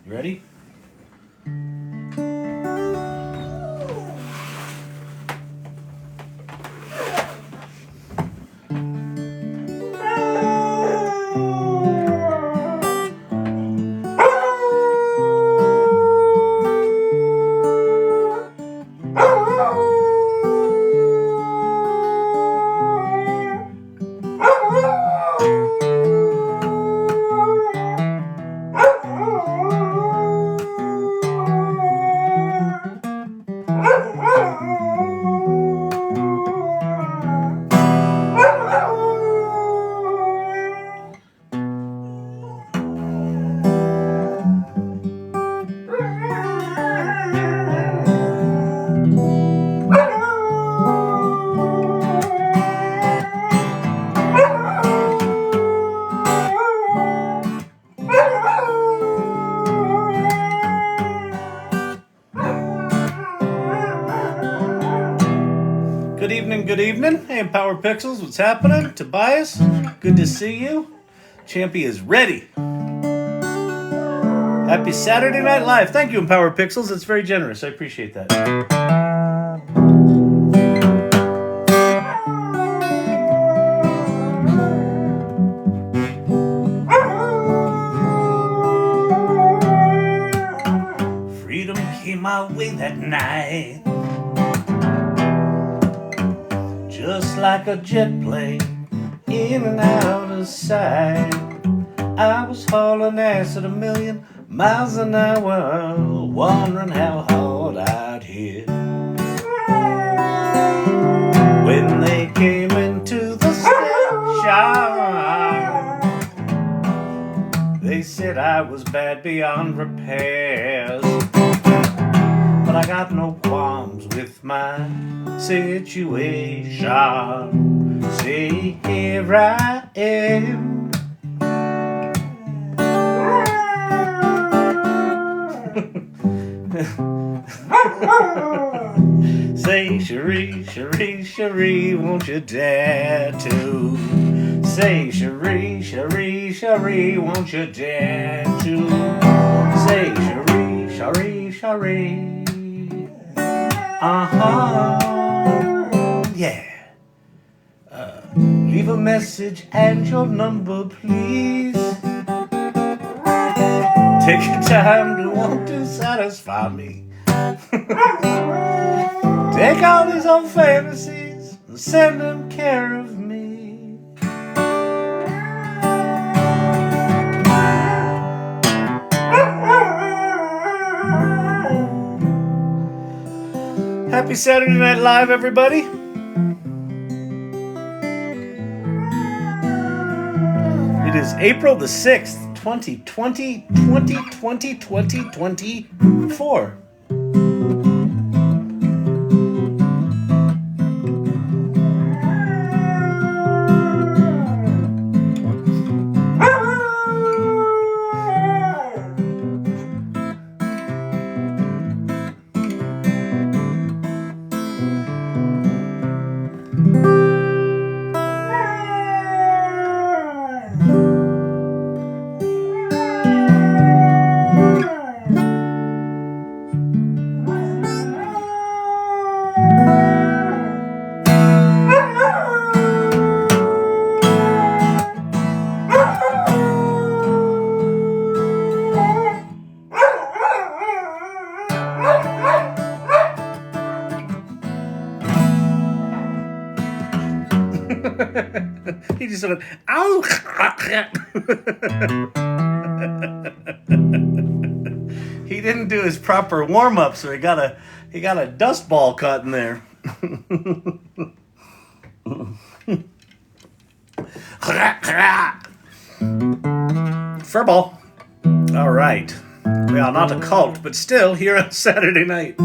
You ready? Good evening. Hey, Empower Pixels, what's happening? Tobias, good to see you. Champy is ready. Happy Saturday Night Live. Thank you, Empower Pixels. That's very generous. I appreciate that. Freedom came my way that night, just like a jet plane, in and out of sight. I was hauling ass at 1,000,000 miles an hour, wondering how hard I'd hit. When they came into the station, they said I was bad beyond repairs. But I got no qualms with my situation. See, here I am. Say, Cherie, Cherie, Cherie, won't you dare to? Say, Cherie, Cherie, Cherie, won't you dare to? Say, Cherie, Cherie, Cherie. Yeah. Leave a message and your number, please. Take your time to want to satisfy me. Take all these old fantasies and send them care of me. Happy Saturday Night Live, everybody. It is April the 6th, 2024. He just went, ow! He didn't do his proper warm-up, so he got a dust ball caught in there. Furball. All right. Well, not a cult, but still here on Saturday night.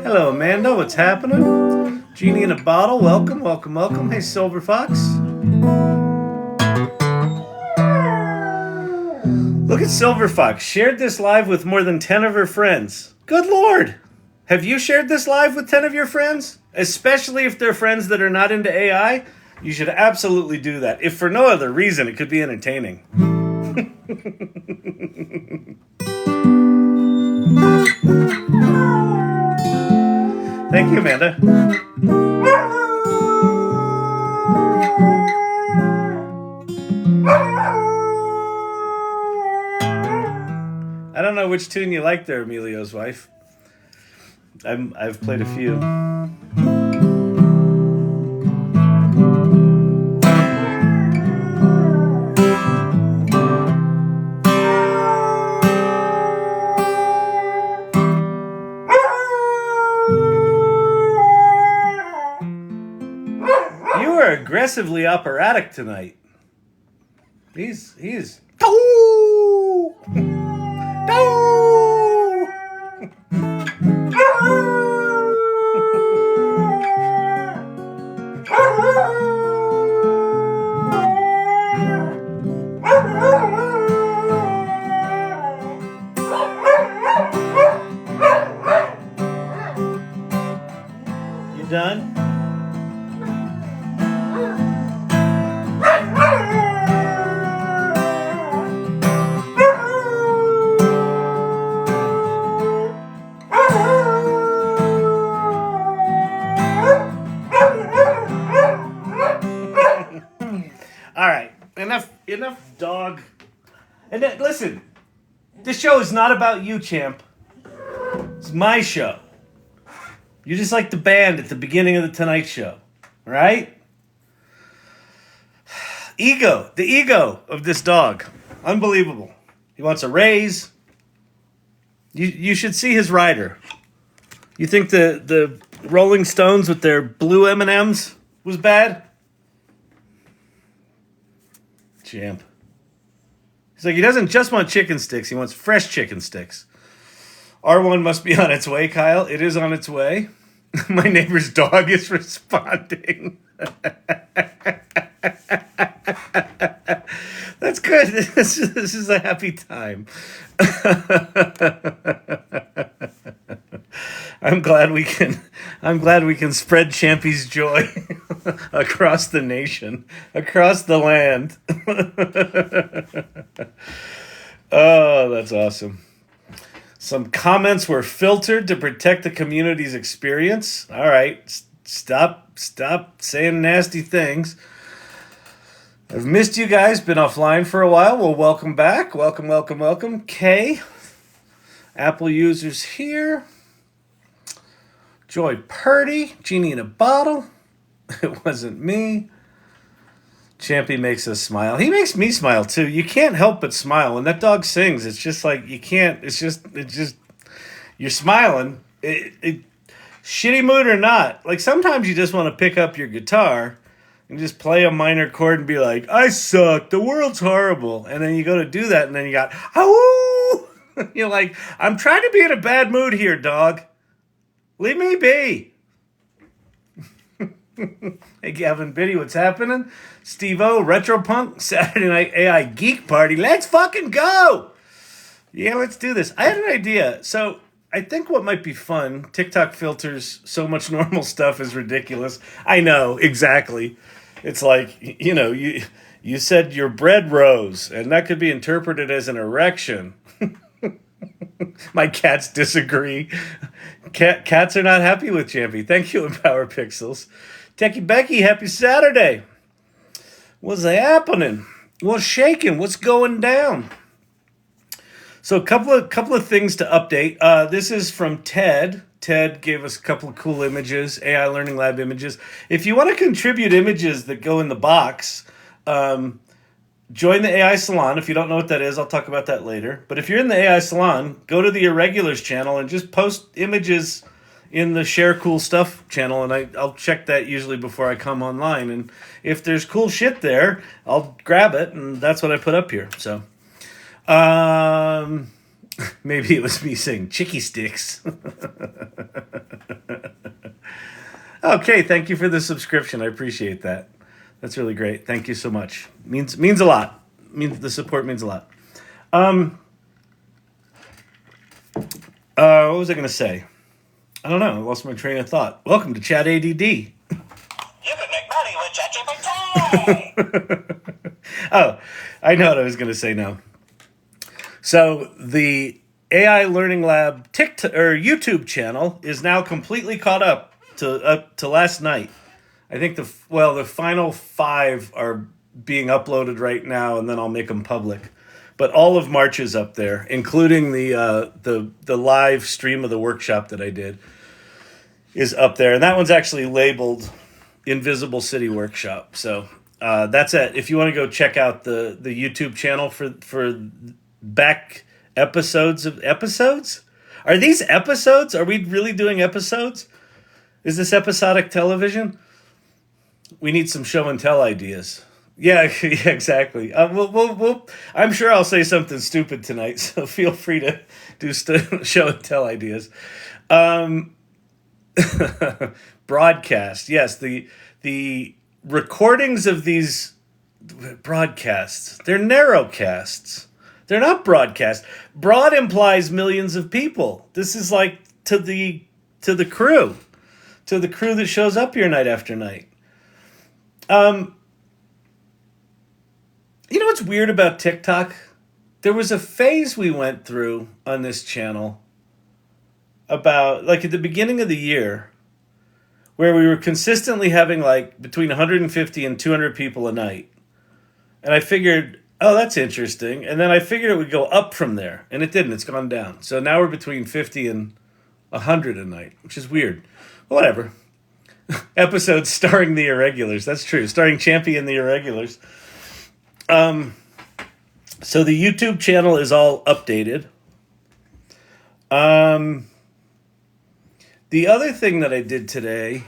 Hello, Amanda. What's happening? Genie in a bottle. Welcome, welcome, welcome. Hey, Silver Fox. Look at Silver Fox. Shared this live with more than 10 of her friends. Good Lord. Have you shared this live with 10 of your friends? especially if they're friends that are not into AI, you should absolutely do that. If for no other reason, it could be entertaining. Thank you, Amanda. I don't know which tune you like there, Emilio's wife. I've played a few. You are aggressively operatic tonight. He's You done? All right, enough dog. And then, listen, this show is not about you, champ. It's my show. You're just like the band at the beginning of the Tonight Show, right? The ego of this dog, unbelievable. He wants a raise. You should see his rider. You think the Rolling Stones with their blue M&Ms was bad? Champ. He's like, he doesn't just want chicken sticks. He wants fresh chicken sticks. R1 must be on its way, Kyle. It is on its way. My neighbor's dog is responding. That's good. This is a happy time. I'm glad we can spread Champy's joy across the nation, across the land. Oh, that's awesome. Some comments were filtered to protect the community's experience. All right, stop saying nasty things. I've missed you guys, been offline for a while. Well, welcome back. Welcome. Kay, Apple users here. Joy Purdy, Genie in a Bottle. It wasn't me. Champy makes us smile. He makes me smile too. You can't help but smile. When that dog sings, it's just like you can't. It's just you're smiling. Shitty mood or not. Like sometimes you just want to pick up your guitar and just play a minor chord and be like, I suck. The world's horrible. And then you go to do that and then you got, oh, you're like, I'm trying to be in a bad mood here, dog. Leave me be. Hey, Gavin Biddy, what's happening? Steve-O, Retropunk, Saturday Night AI Geek Party. Let's fucking go! Yeah, let's do this. I had an idea. So I think what might be fun, TikTok filters so much normal stuff is ridiculous. I know, exactly. It's like, you said your bread rose, and that could be interpreted as an erection. My cats disagree. Cats are not happy with Champy. Thank you, Empower Pixels. Techie Becky, happy Saturday. What's happening? What's shaking? What's going down? So a couple of things to update. This is from Ted. Ted gave us a couple of cool images, AI Learning Lab images. If you want to contribute images that go in the box, join the AI Salon. If you don't know what that is, I'll talk about that later. But if you're in the AI Salon, go to the Irregulars channel and just post images in the Share Cool Stuff channel, and I'll check that usually before I come online. And if there's cool shit there, I'll grab it, and that's what I put up here. So, maybe it was me saying chicky sticks. Okay, thank you for the subscription. I appreciate that. That's really great. Thank you so much. Means a lot. The support means a lot. What was I going to say? I don't know. I lost my train of thought. Welcome to Chat ADD. You can make money with ChatGPT. Oh, I know what I was going to say now. So the AI Learning Lab TikTok or YouTube channel is now completely caught up to last night. I think the final 5 are being uploaded right now, and then I'll make them public. But all of March is up there, including the live stream of the workshop that I did is up there, and that one's actually labeled Invisible City Workshop. So that's it. If you want to go check out the YouTube channel for back episodes of episodes. Are these episodes? Are we really doing episodes? Is this episodic television? We need some show and tell ideas. Yeah, yeah, exactly. I'm sure I'll say something stupid tonight, so feel free to do show and tell ideas. Broadcast, yes. The recordings of these broadcasts, they're narrowcasts. They're not broadcasts. Broad implies millions of people. This is like to the crew that shows up here night after night. You know what's weird about TikTok? There was a phase we went through on this channel about, like, at the beginning of the year where we were consistently having, like, between 150 and 200 people a night. And I figured, oh, that's interesting. And then I figured it would go up from there. And it didn't. It's gone down. So now we're between 50 and 100 a night, which is weird. Whatever. Episodes starring the Irregulars. That's true. Starring Champion the Irregulars. So the YouTube channel is all updated. The other thing that I did today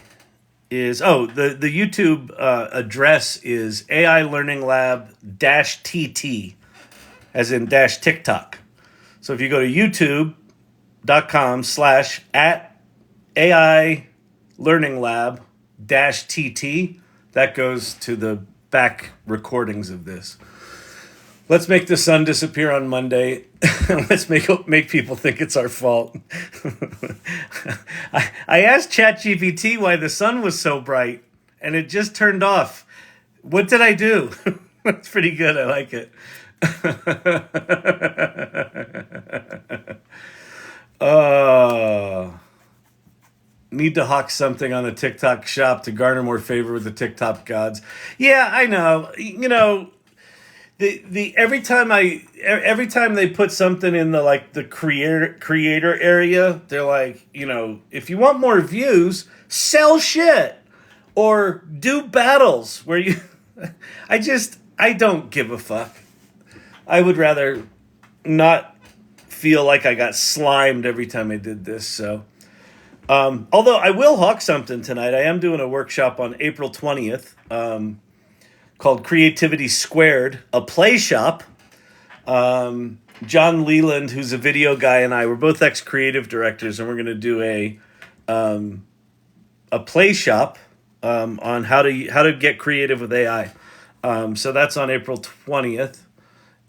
is, the YouTube address is AI Learning Lab -TT, as in dash TikTok. So if you go to youtube.com/@AI Learning Lab -TT, that goes to the back recordings of this. Let's make the sun disappear on Monday. Let's make people think it's our fault. I asked ChatGPT why the sun was so bright, and it just turned off. What did I do? That's pretty good. I like it. Need to hawk something on the TikTok shop to garner more favor with the TikTok gods. Yeah, I know. You know, every time they put something in the creator area, they're like, you know, if you want more views, sell shit or do battles where you. I don't give a fuck. I would rather not feel like I got slimed every time I did this. So. Although I will hawk something tonight. I am doing a workshop on April 20th called Creativity Squared, a play shop. John Llewyn, who's a video guy, and I, we're both ex-creative directors, and we're going to do a play shop on how to get creative with AI. So that's on April 20th.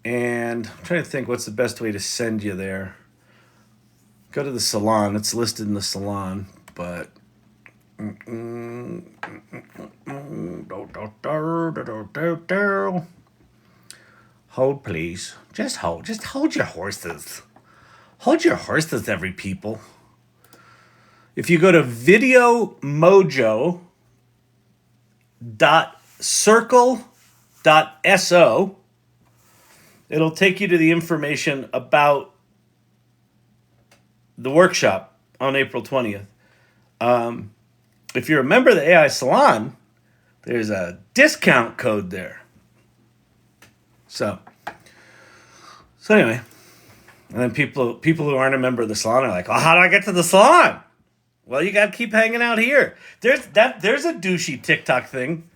And I'm trying to think what's the best way to send you there. Go to the Salon. It's listed in the Salon, but hold, please. Just hold. Just hold your horses. Hold your horses, every people. If you go to videomojo.circle.so, it'll take you to the information about the workshop on April 20th. If you're a member of the AI Salon, there's a discount code there. So anyway, and then people who aren't a member of the Salon are like, "Oh, how do I get to the Salon?" Well, you got to keep hanging out here. There's a douchey TikTok thing.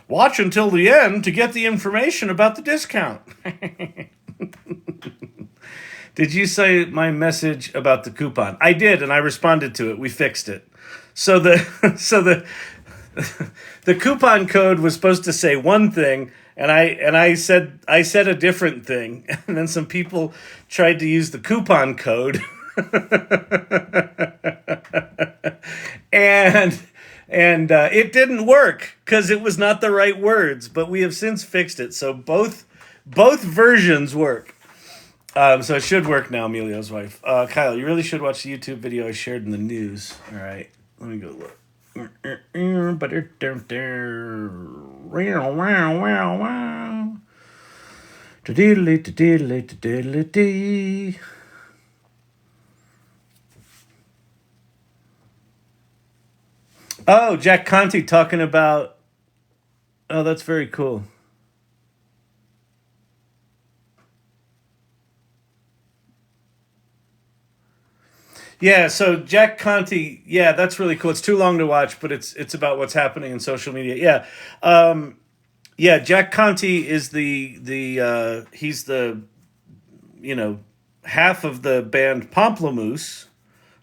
Watch until the end to get the information about the discount. Did you say my message about the coupon? I did, and I responded to it. We fixed it. So the coupon code was supposed to say one thing, and I said a different thing. And then some people tried to use the coupon code and it didn't work because it was not the right words. But we have since fixed it, so both versions work. So it should work now, Emilio's wife. Kyle, you really should watch the YouTube video I shared in the news. All right, let me go look. Oh, Jack Conte talking about. Oh, that's very cool. Yeah, so Jack Conte, yeah, that's really cool. It's too long to watch, but it's about what's happening in social media. Yeah, yeah. Jack Conte is the he's the you know half of the band Pomplamoose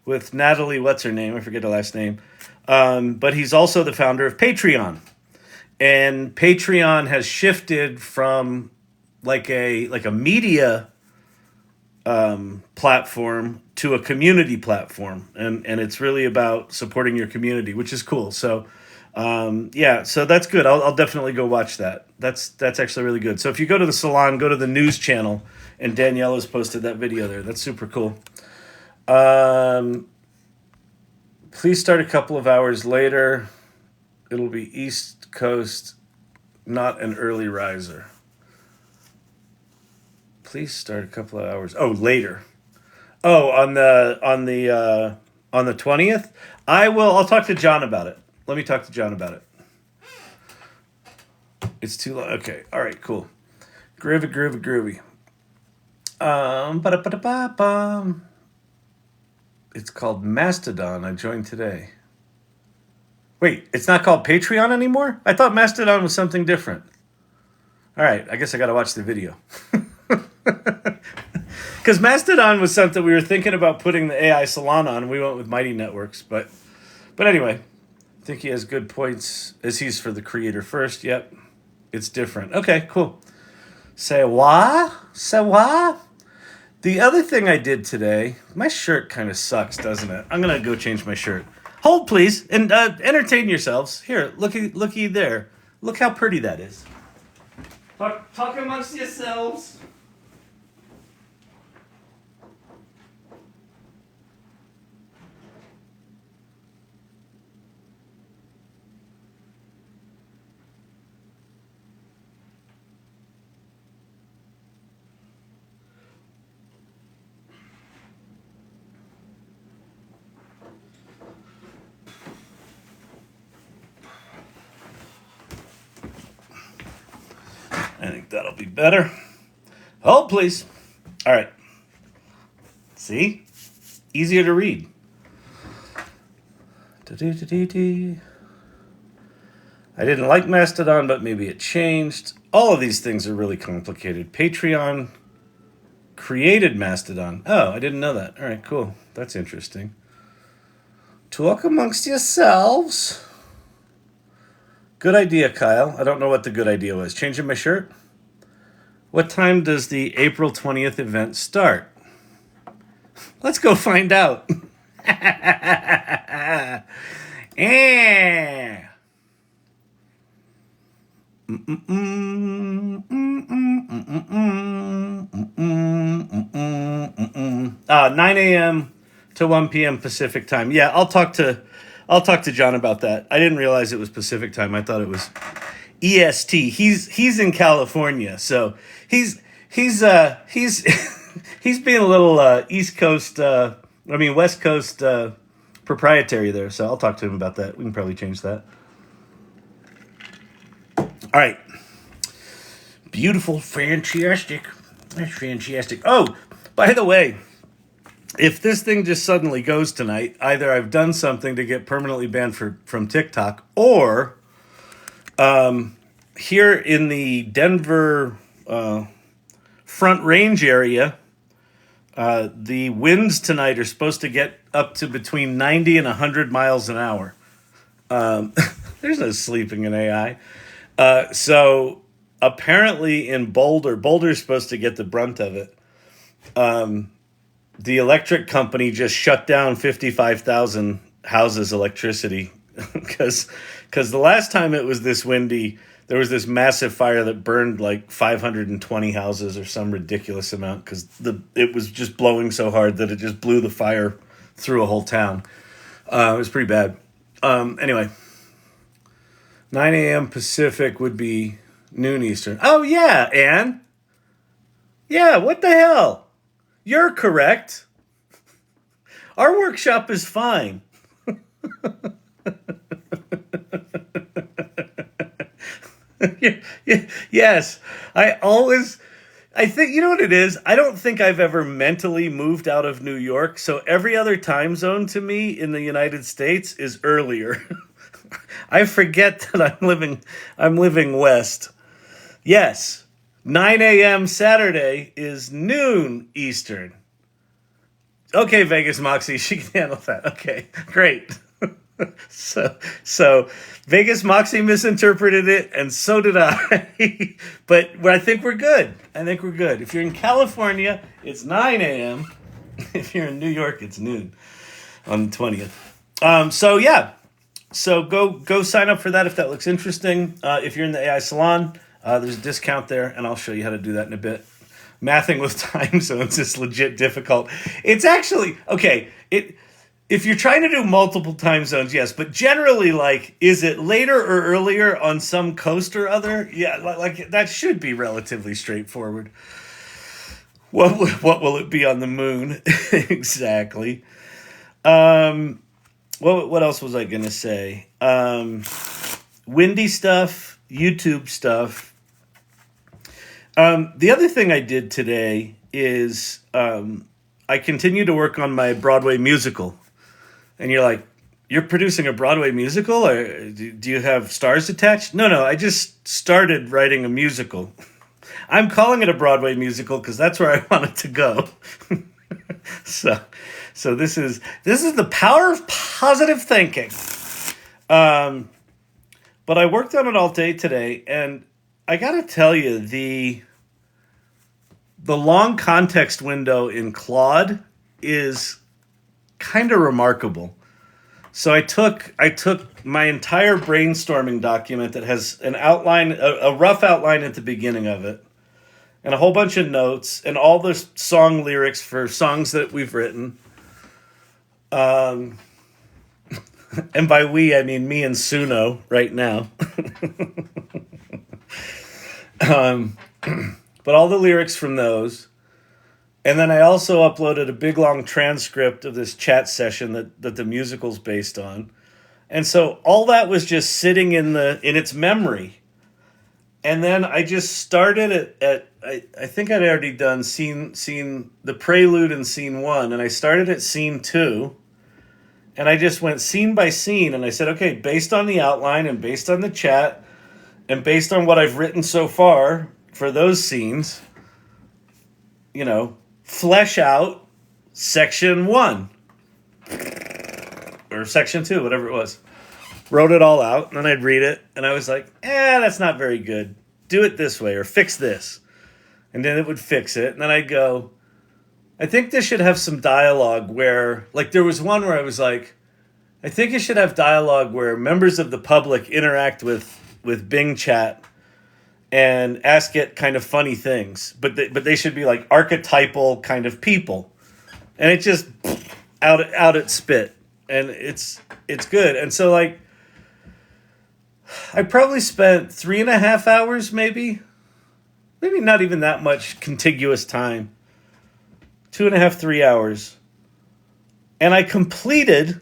with Natalie. What's her name? I forget her last name. But he's also the founder of Patreon, and Patreon has shifted from like a media platform to a community platform, and it's really about supporting your community, which is cool. So yeah, so that's good. I'll definitely go watch that. That's actually really good. So if you go to the Salon, go to the news channel, and Danielle has posted that video there. That's super cool. Please start a couple of hours later. It'll be East Coast, not an early riser. Please start a couple of hours. Oh, later. Oh, on the 20th. I'll talk to John about it. Let me talk to John about it. It's too long. Okay. All right. Cool. Groovy. Ba-da-ba-da-ba-bum. It's called Mastodon. I joined today. Wait, it's not called Patreon anymore? I thought Mastodon was something different. All right, I guess I got to watch the video. Because Mastodon was something we were thinking about putting the AI Salon on, and we went with Mighty Networks. But anyway, I think he has good points as he's for the creator first. Yep, it's different. Okay, cool. Say what? The other thing I did today, my shirt kind of sucks, doesn't it? I'm going to go change my shirt. Hold, please, and entertain yourselves. Here, looky there. Look how pretty that is. Talk amongst yourselves. I think that'll be better. Hold, please. All right. See? Easier to read. I didn't like Mastodon, but maybe it changed. All of these things are really complicated. Patreon created Mastodon. Oh, I didn't know that. All right, cool. That's interesting. Talk amongst yourselves. Good idea, Kyle. I don't know what the good idea was. Changing my shirt? What time does the April 20th event start? Let's go find out. Eh. 9 a.m. to 1 p.m. Pacific time. Yeah, I'll talk to John about that. I didn't realize it was Pacific time. I thought it was EST. He's in California, so he's he's being a little West Coast proprietary there. So I'll talk to him about that. We can probably change that. All right. Beautiful, fantastic. That's fantastic. Oh, by the way, if this thing just suddenly goes tonight, either I've done something to get permanently banned from TikTok, or here in the Denver Front Range area, the winds tonight are supposed to get up to between 90 and 100 miles an hour. There's no sleeping in AI. So apparently in Boulder's supposed to get the brunt of it. the electric company just shut down 55,000 houses' electricity because the last time it was this windy, there was this massive fire that burned like 520 houses or some ridiculous amount because it was just blowing so hard that it just blew the fire through a whole town. It was pretty bad. Anyway, 9 a.m. Pacific would be noon Eastern. Oh, yeah, Anne. Yeah, what the hell? You're correct. Our workshop is fine. Yes, I think, you know what it is? I don't think I've ever mentally moved out of New York, so every other time zone to me in the United States is earlier. I forget that I'm living west. Yes, 9 a.m. Saturday is noon Eastern. Okay, Vegas Moxie, she can handle that. Okay, great. So Vegas Moxie misinterpreted it, and so did I. But I think we're good. If you're in California, it's 9 a.m. If you're in New York, it's noon on the 20th. So yeah. So go sign up for that if that looks interesting. If you're in the AI Salon, there's a discount there, and I'll show you how to do that in a bit. Mathing with time zones is legit difficult. It's actually, okay, if you're trying to do multiple time zones, yes, but generally, like, is it later or earlier on some coast or other? Yeah, like that should be relatively straightforward. What will it be on the moon? Exactly. What else was I gonna say? Windy stuff, YouTube stuff. The other thing I did today is I continue to work on my Broadway musical. And you're like, you're producing a Broadway musical? Or do you have stars attached? No, I just started writing a musical. I'm calling it a Broadway musical because that's where I want it to go. So this is the power of positive thinking. But I worked on it all day today, and I gotta tell you, the long context window in Claude is kind of remarkable. So I took my entire brainstorming document that has an outline, a rough outline at the beginning of it, and a whole bunch of notes, and all the song lyrics for songs that we've written. And by we, I mean me and Suno right now. But all the lyrics from those. And then I also uploaded a big long transcript of this chat session that the musical's based on. And so all that was just sitting in its memory. And then I just started I think I'd already done scene the prelude in scene 1, and I started at scene 2. And I just went scene by scene, and I said, okay, based on the outline and based on the chat and based on what I've written so far for those scenes, flesh out section 1 or section 2, whatever it was. Wrote it all out, and then I'd read it, and I was like, that's not very good. Do it this way, or fix this. And then it would fix it, and then I'd go, I think this should have some dialogue where, like, there was one where I was like, I think it should have dialogue where members of the public interact with Bing Chat and ask it kind of funny things, but they should be like archetypal kind of people, and it just out at spit, and it's good. And so, like, I probably spent 3.5 hours, maybe not even that much contiguous time, 2.5, 3 hours, and I completed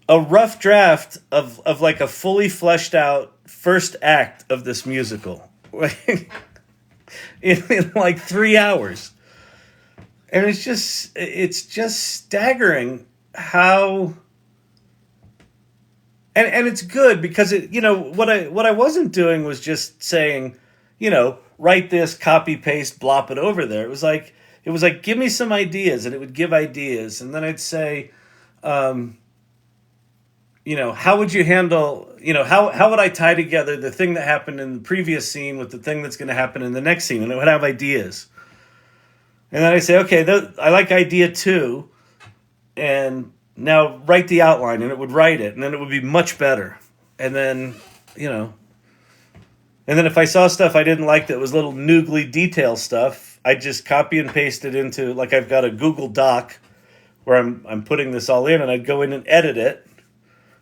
a rough draft of like a fully fleshed out first act of this musical in like 3 hours. And it's just staggering how, and it's good because what I wasn't doing was just saying, write this, copy, paste, blop it over there. It was like, give me some ideas, and it would give ideas. And then I'd say, how would you handle, how would I tie together the thing that happened in the previous scene with the thing that's going to happen in the next scene? And it would have ideas. And then I say, okay, I like idea 2, and now write the outline, and it would write it, and then it would be much better. And then, and then if I saw stuff I didn't like that was little noogly detail stuff, I just copy and paste it into, like, I've got a Google Doc where I'm putting this all in, and I'd go in and edit it,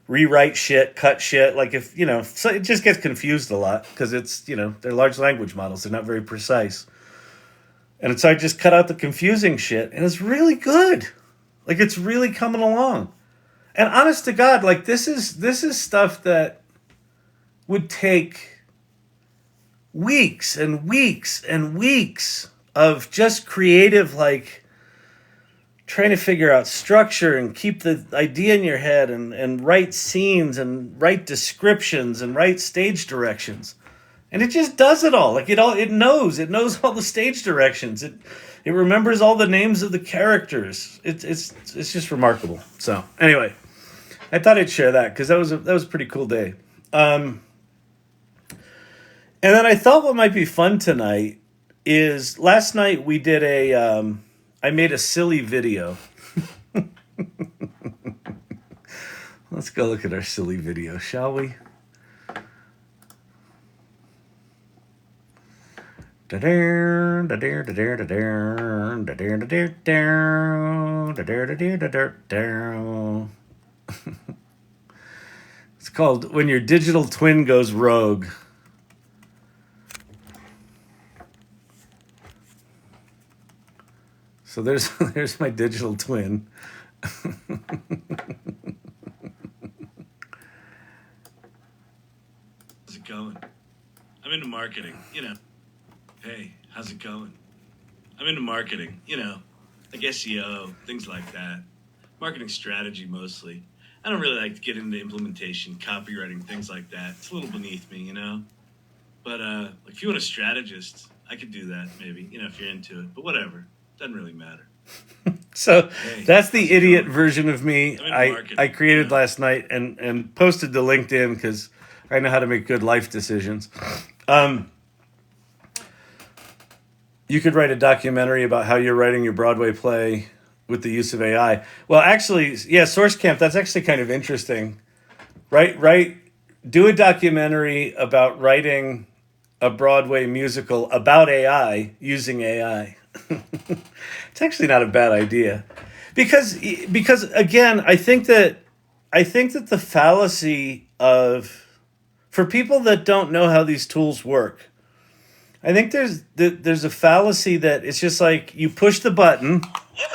rewrite shit, cut shit. Like, if, so it just gets confused a lot because it's, they're large language models. They're not very precise. And so I just cut out the confusing shit, and it's really good. Like, it's really coming along. And honest to God, like, this is stuff that would take weeks and weeks and weeks of just creative, like, trying to figure out structure and keep the idea in your head and write scenes and write descriptions and write stage directions. And it just does it all. Like, it knows all the stage directions. It remembers all the names of the characters. It's just remarkable. So anyway, I thought I'd share that because that was a pretty cool day. And then I thought what might be fun tonight is last night we did I made a silly video. Let's go look at our silly video, shall we? It's called When Your Digital Twin Goes Rogue. So there's my digital twin. How's it going? I'm into marketing, Hey, how's it going? I'm into marketing, like SEO, things like that. Marketing strategy mostly. I don't really like to get into implementation, copywriting, things like that. It's a little beneath me, But if you want a strategist, I could do that maybe, if you're into it. But whatever. Doesn't really matter. So that's the idiot version of me I created last night and posted to LinkedIn because I know how to make good life decisions. You could write a documentary about how you're writing your Broadway play with the use of AI. Well, actually, yeah, Source Camp, that's actually kind of interesting. Right? Do a documentary about writing a Broadway musical about AI using AI. It's actually not a bad idea. Because again, I think that the fallacy of, for people that don't know how these tools work, I think there's a fallacy that it's just like you push the button. You can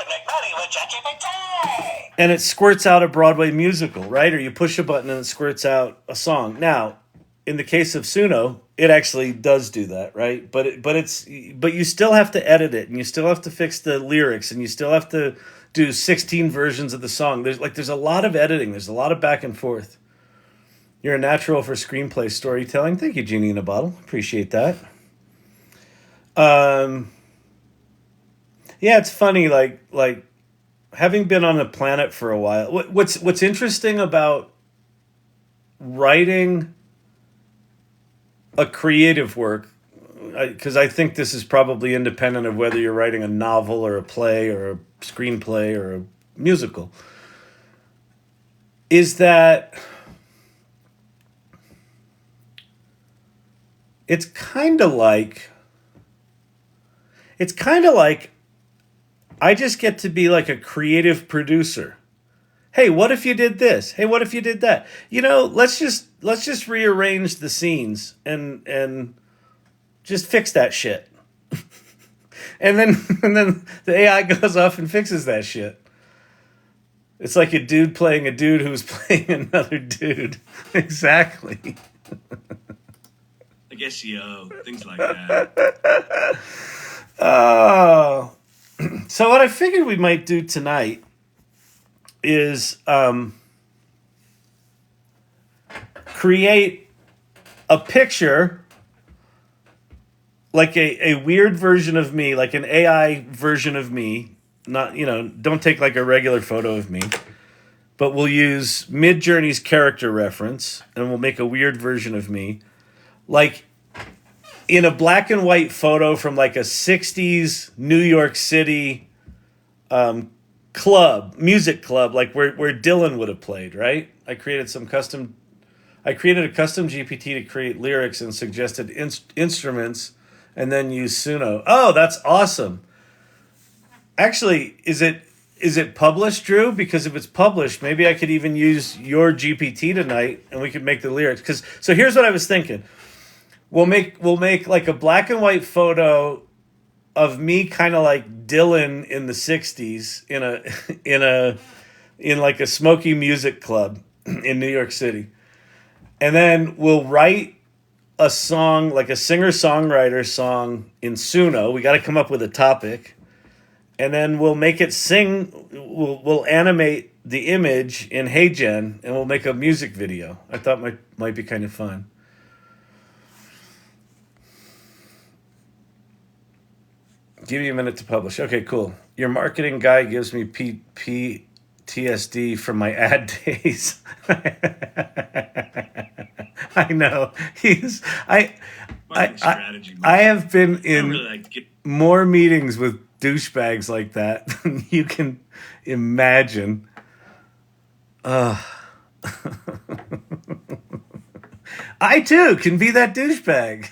make money with ChatGPT. And it squirts out a Broadway musical, right? Or you push a button and it squirts out a song. Now, in the case of Suno, it actually does do that, right? But you still have to edit it, and you still have to fix the lyrics, and you still have to do 16 versions of the song. There's a lot of editing. There's a lot of back and forth. You're a natural for screenplay storytelling. Thank you, Genie in a Bottle. Appreciate that. Yeah, it's funny, like having been on the planet for a while. What's interesting about writing a creative work, because I think this is probably independent of whether you're writing a novel or a play or a screenplay or a musical, is that it's kind of like I just get to be like a creative producer. Hey, what if you did this? Hey, what if you did that? Let's just rearrange the scenes and just fix that shit. and then the AI goes off and fixes that shit. It's like a dude playing a dude who's playing another dude. Exactly. Like SEO, things like that. Oh. So what I figured we might do tonight is create a picture, like a weird version of me, like an AI version of me. Not, don't take like a regular photo of me, but we'll use Midjourney's character reference and we'll make a weird version of me. Like in a black and white photo from like a 60s New York City music club, like where Dylan would have played, right? I created a custom GPT to create lyrics and suggested instruments, and then use Suno. Oh, that's awesome. Actually, is it published, Drew? Because if it's published, maybe I could even use your GPT tonight, and we could make the lyrics. So here's what I was thinking. We'll make like a black and white photo of me, kind of like Dylan in the '60s, in like a smoky music club in New York City, and then we'll write a song, like a singer-songwriter song in Suno. We got to come up with a topic, and then we'll make it sing. We'll animate the image in HeyGen, and we'll make a music video. I thought might be kind of fun. Give me a minute to publish. Okay, cool. Your marketing guy gives me PTSD from my ad days. I know. I have been in more meetings with douchebags like that than you can imagine. I too can be that douchebag.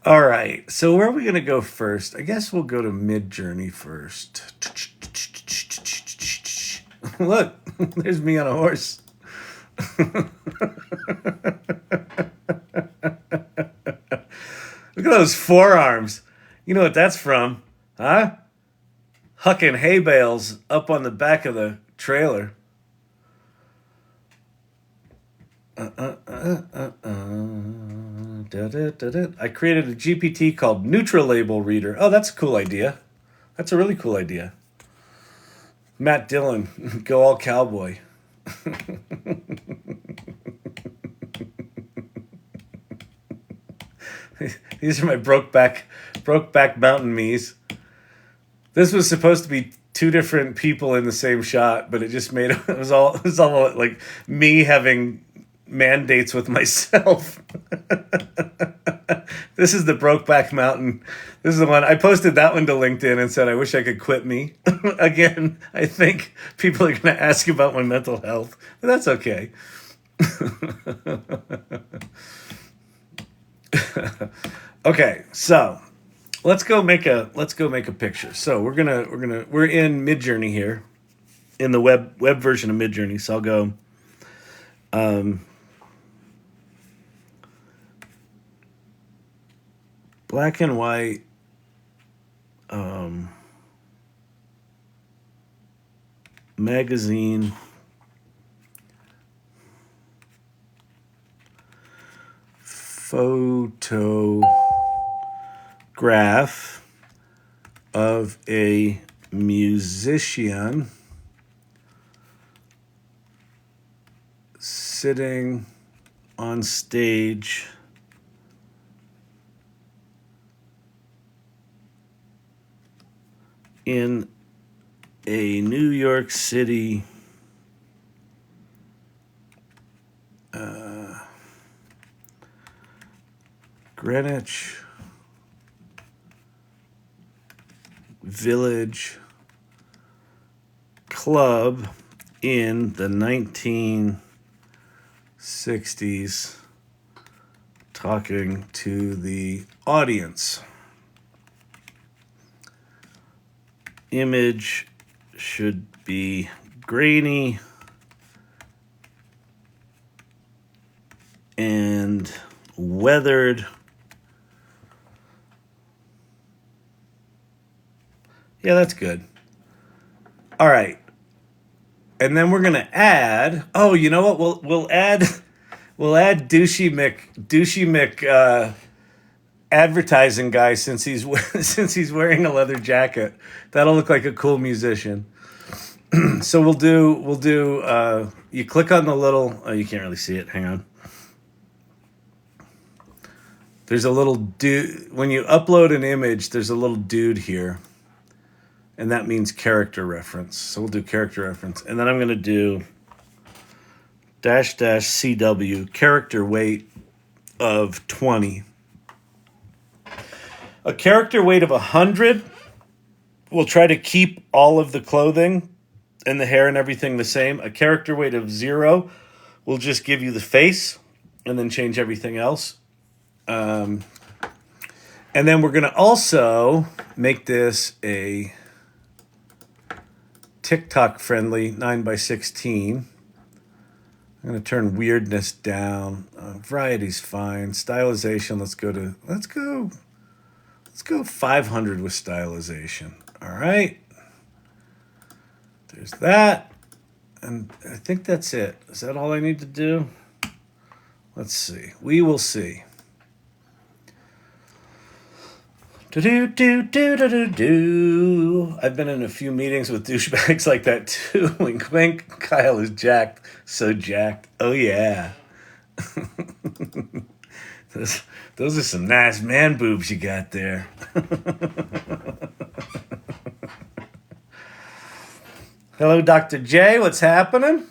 All right, so where are we going to go first? I guess we'll go to Mid-Journey first. Look, there's me on a horse. Look at those forearms. You know what that's from, huh? Hucking hay bales up on the back of the trailer. I created a GPT called Neutral Label Reader. Oh, that's a cool idea. That's a really cool idea. Matt Dillon, go all cowboy. These are my Brokeback Mountain me's. This was supposed to be two different people in the same shot, but it just made it was all like me having mandates with myself. This is the Brokeback Mountain. This is the one I posted that one to LinkedIn and said I wish I could quit me. Again, I think people are going to ask about my mental health, but that's okay. Okay, so let's go make a picture. So we're in Mid-Journey here, in the web version of Mid-Journey. So I'll go black and white magazine photograph of a musician sitting on stage in a New York City Greenwich Village club in the 1960s, talking to the audience. Image should be grainy and weathered. Yeah, that's good. All right. And then we're going to add, oh, you know what? We'll add Douchey Mick advertising guy since he's wearing a leather jacket. That'll look like a cool musician. So we'll do you click on the little, oh, you can't really see it. Hang on. There's a little dude when you upload an image, there's a little dude here. And that means character reference. So we'll do character reference. And then I'm going to do CW, character weight of 20. A character weight of 100 will try to keep all of the clothing and the hair and everything the same. A character weight of 0 will just give you the face and then change everything else. And then we're going to also make this a TikTok friendly 9x16. I'm going to turn weirdness down. Variety's fine. Stylization, let's go 500 with stylization. All right. There's that. And I think that's it. Is that all I need to do? Let's see. We will see. Do. I've been in a few meetings with douchebags like that too. Wink, wink. Kyle is jacked. So jacked. Oh, yeah. Those are some nice man boobs you got there. Hello, Dr. J. What's happening?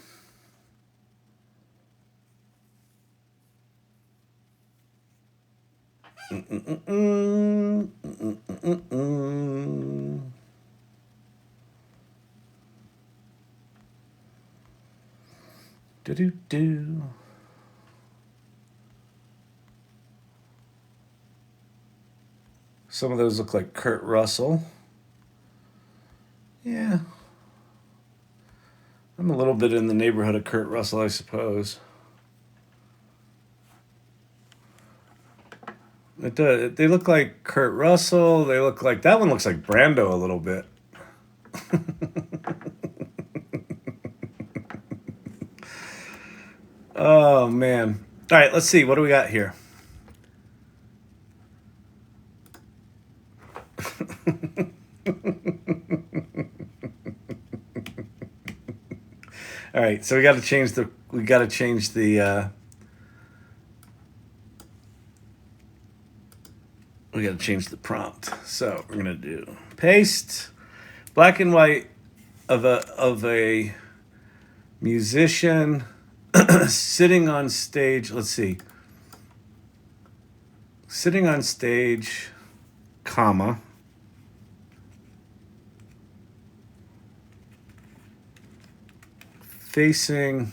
Do. Some of those look like Kurt Russell. Yeah. I'm a little bit in the neighborhood of Kurt Russell, I suppose. It does. They look like Kurt Russell. They look like, that one looks like Brando a little bit. Oh, man. All right, let's see. What do we got here? All right, so we got to change the prompt. So we're gonna do paste black and white of a musician sitting on stage. Let's see, sitting on stage, comma. Facing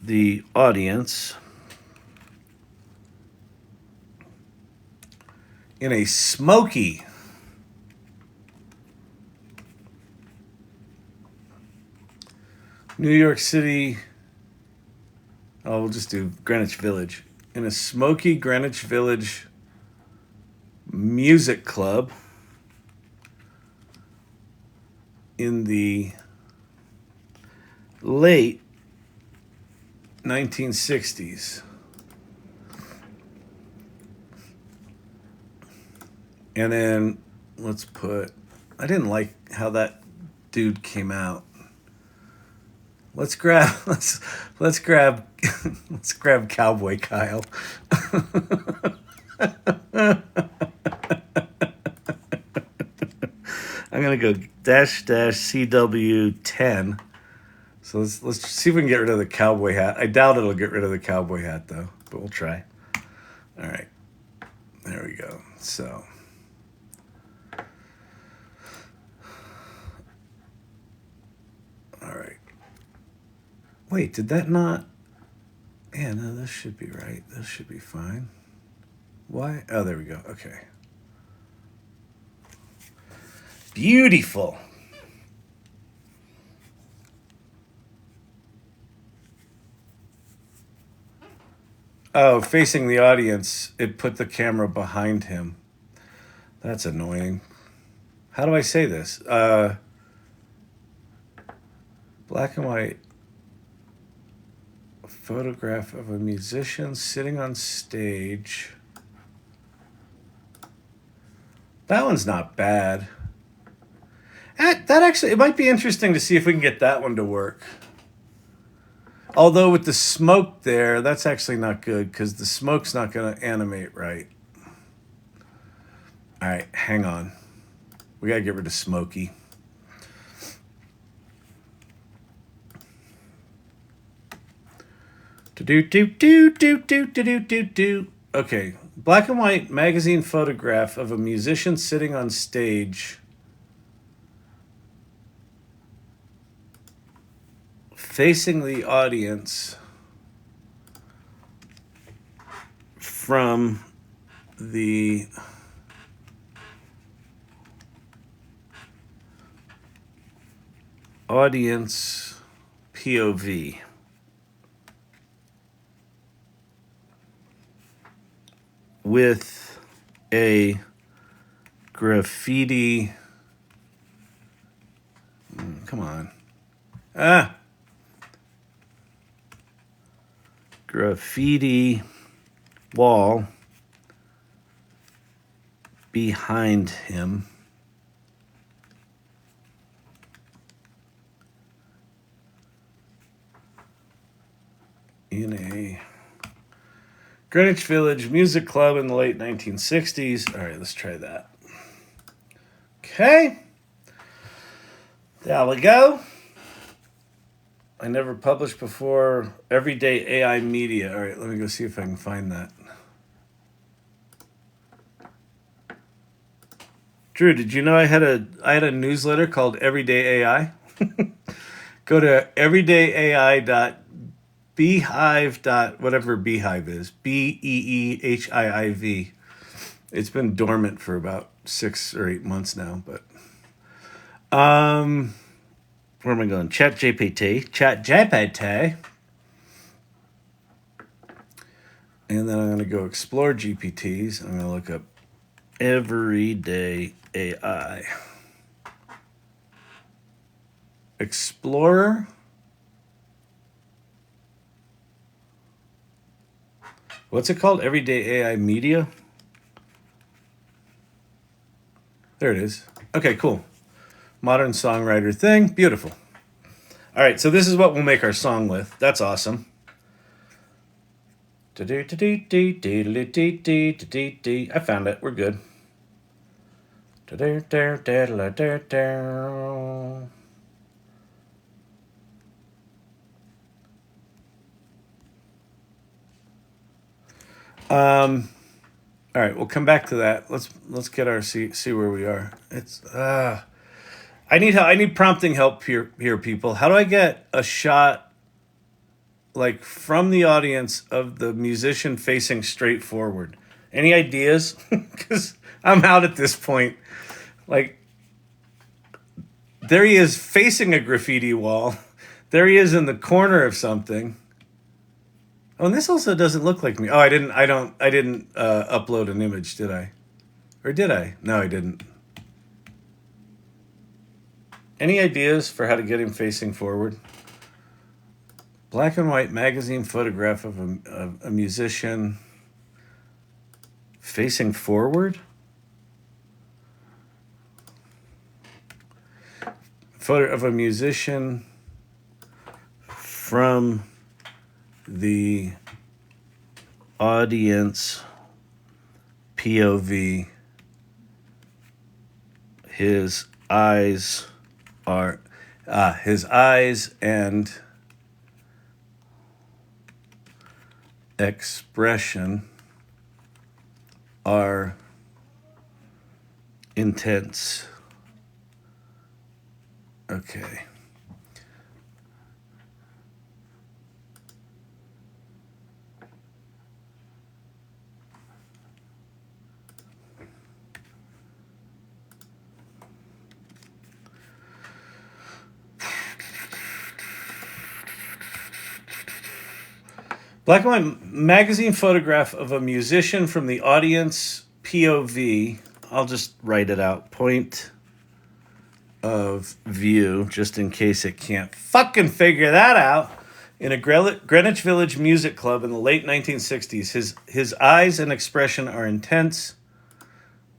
the audience in a smoky New York City. Oh, we'll just do Greenwich Village. In a smoky Greenwich Village music club in the late 1960s. And then let's put, I didn't like how that dude came out. Let's grab Cowboy Kyle. I'm gonna go -CW10. So let's see if we can get rid of the cowboy hat. I doubt it'll get rid of the cowboy hat though, but we'll try. All right, there we go. So all right. Wait, did that not? Yeah, no, this should be right. This should be fine. Why? Oh, there we go. Okay. Beautiful. Oh, facing the audience, it put the camera behind him. That's annoying. How do I say this? Black and white photograph of a musician sitting on stage. That one's not bad. That actually, it might be interesting to see if we can get that one to work. Although with the smoke there, that's actually not good because the smoke's not going to animate right. All right, hang on. We got to get rid of Smokey. Do do do do do do do do do. Okay, black and white magazine photograph of a musician sitting on stage, facing the audience from the audience POV. With a graffiti. Come on. Graffiti wall behind him. In a Greenwich Village music club in the late 1960s. All right, let's try that. Okay. There we go. I never published before. Everyday AI media. All right, let me go see if I can find that. Drew, did you know I had a newsletter called Everyday AI? Go to everydayai.beehive. Whatever Beehive is. BEEHIIV. It's been dormant for about 6 or 8 months now, but where am I going? Chat GPT. And then I'm going to go explore GPTs. I'm going to look up Everyday AI. Explorer. What's it called? Everyday AI Media? There it is. Okay, cool. Modern songwriter thing. Beautiful. All right, so this is what we'll make our song with. That's awesome. I found it. We're good. All right, we'll come back to that. Let's get our see where we are. It's I need prompting help here, people. How do I get a shot like from the audience of the musician facing straight forward? Any ideas? Because I'm out at this point. Like, there he is facing a graffiti wall. There he is in the corner of something. Oh, and this also doesn't look like me. Oh, I didn't upload an image, did I? Or did I? No, I didn't. Any ideas for how to get him facing forward? Black and white magazine photograph of a musician facing forward? Photo of a musician from the audience POV. His eyes and expression are intense. Okay. Black and white magazine photograph of a musician from the audience POV. I'll just write it out. Point of view, just in case it can't fucking figure that out. In a Greenwich Village music club in the late 1960s. His eyes and expression are intense.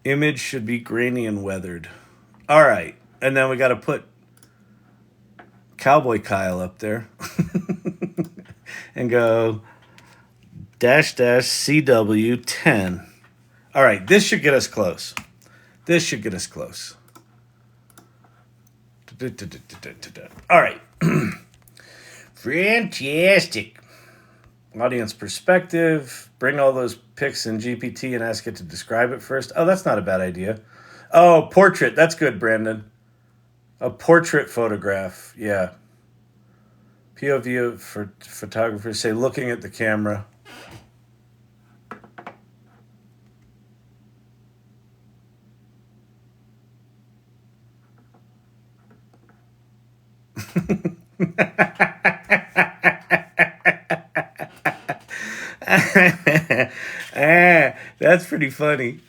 Image should be grainy and weathered. All right. And then we got to put Cowboy Kyle up there. And go --CW 10. All right, this should get us close. All right. Fantastic. Audience perspective. Bring all those pics in GPT and ask it to describe it first. Oh, that's not a bad idea. Oh, portrait. That's good, Brandon. A portrait photograph. Yeah. POV for photographers, say looking at the camera. That's pretty funny.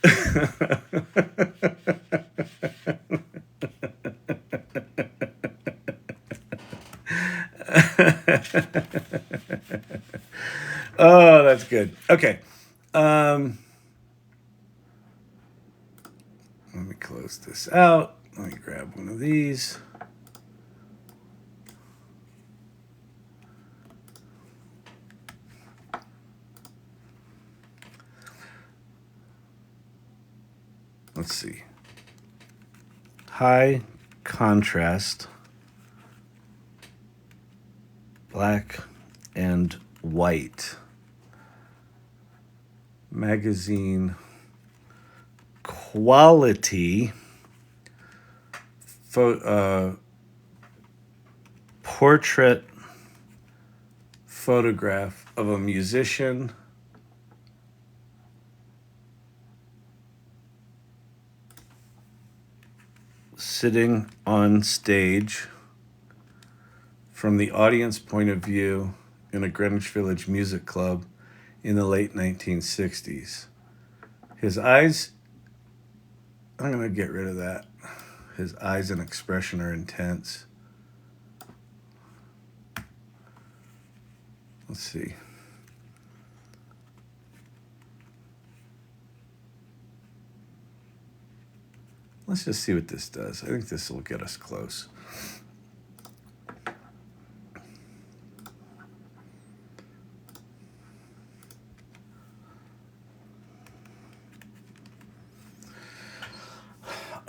Oh, that's good. Okay. Let me close this out. Let me grab one of these. Let's see. High contrast, black and white. Magazine quality. Portrait photograph of a musician sitting on stage from the audience point of view in a Greenwich Village music club in the late 1960s. His eyes, I'm going to get rid of that. His eyes and expression are intense. Let's see. Let's just see what this does. I think this will get us close.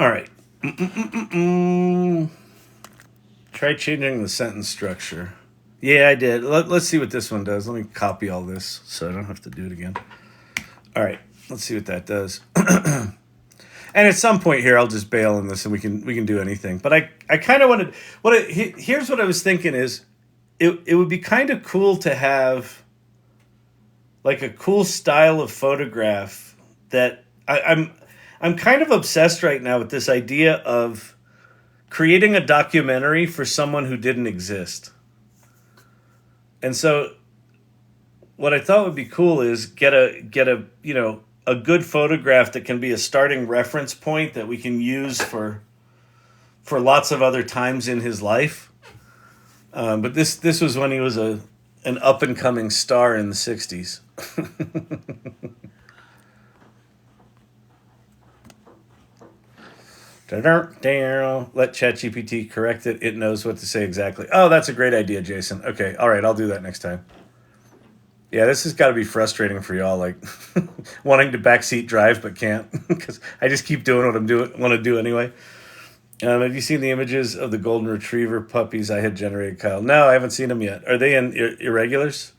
All right. Try changing the sentence structure. Yeah, I did. Let's see what this one does. Let me copy all this so I don't have to do it again. All right. Let's see what that does. And at some point here, I'll just bail on this and we can do anything. But I kind of wanted... Here's what I was thinking is it would be kind of cool to have like a cool style of photograph that... I'm kind of obsessed right now with this idea of creating a documentary for someone who didn't exist. And so what I thought would be cool is get a good photograph that can be a starting reference point that we can use for lots of other times in his life. But this was when he was an up and coming star in the 60s. Let ChatGPT correct it. It knows what to say exactly. Oh, that's a great idea, Jason. Okay, all right, I'll do that next time. Yeah, this has got to be frustrating for y'all, like wanting to backseat drive but can't because I just keep doing what want to do anyway. Have you seen the images of the golden retriever puppies I had generated, Kyle? No, I haven't seen them yet. Are they in irregulars?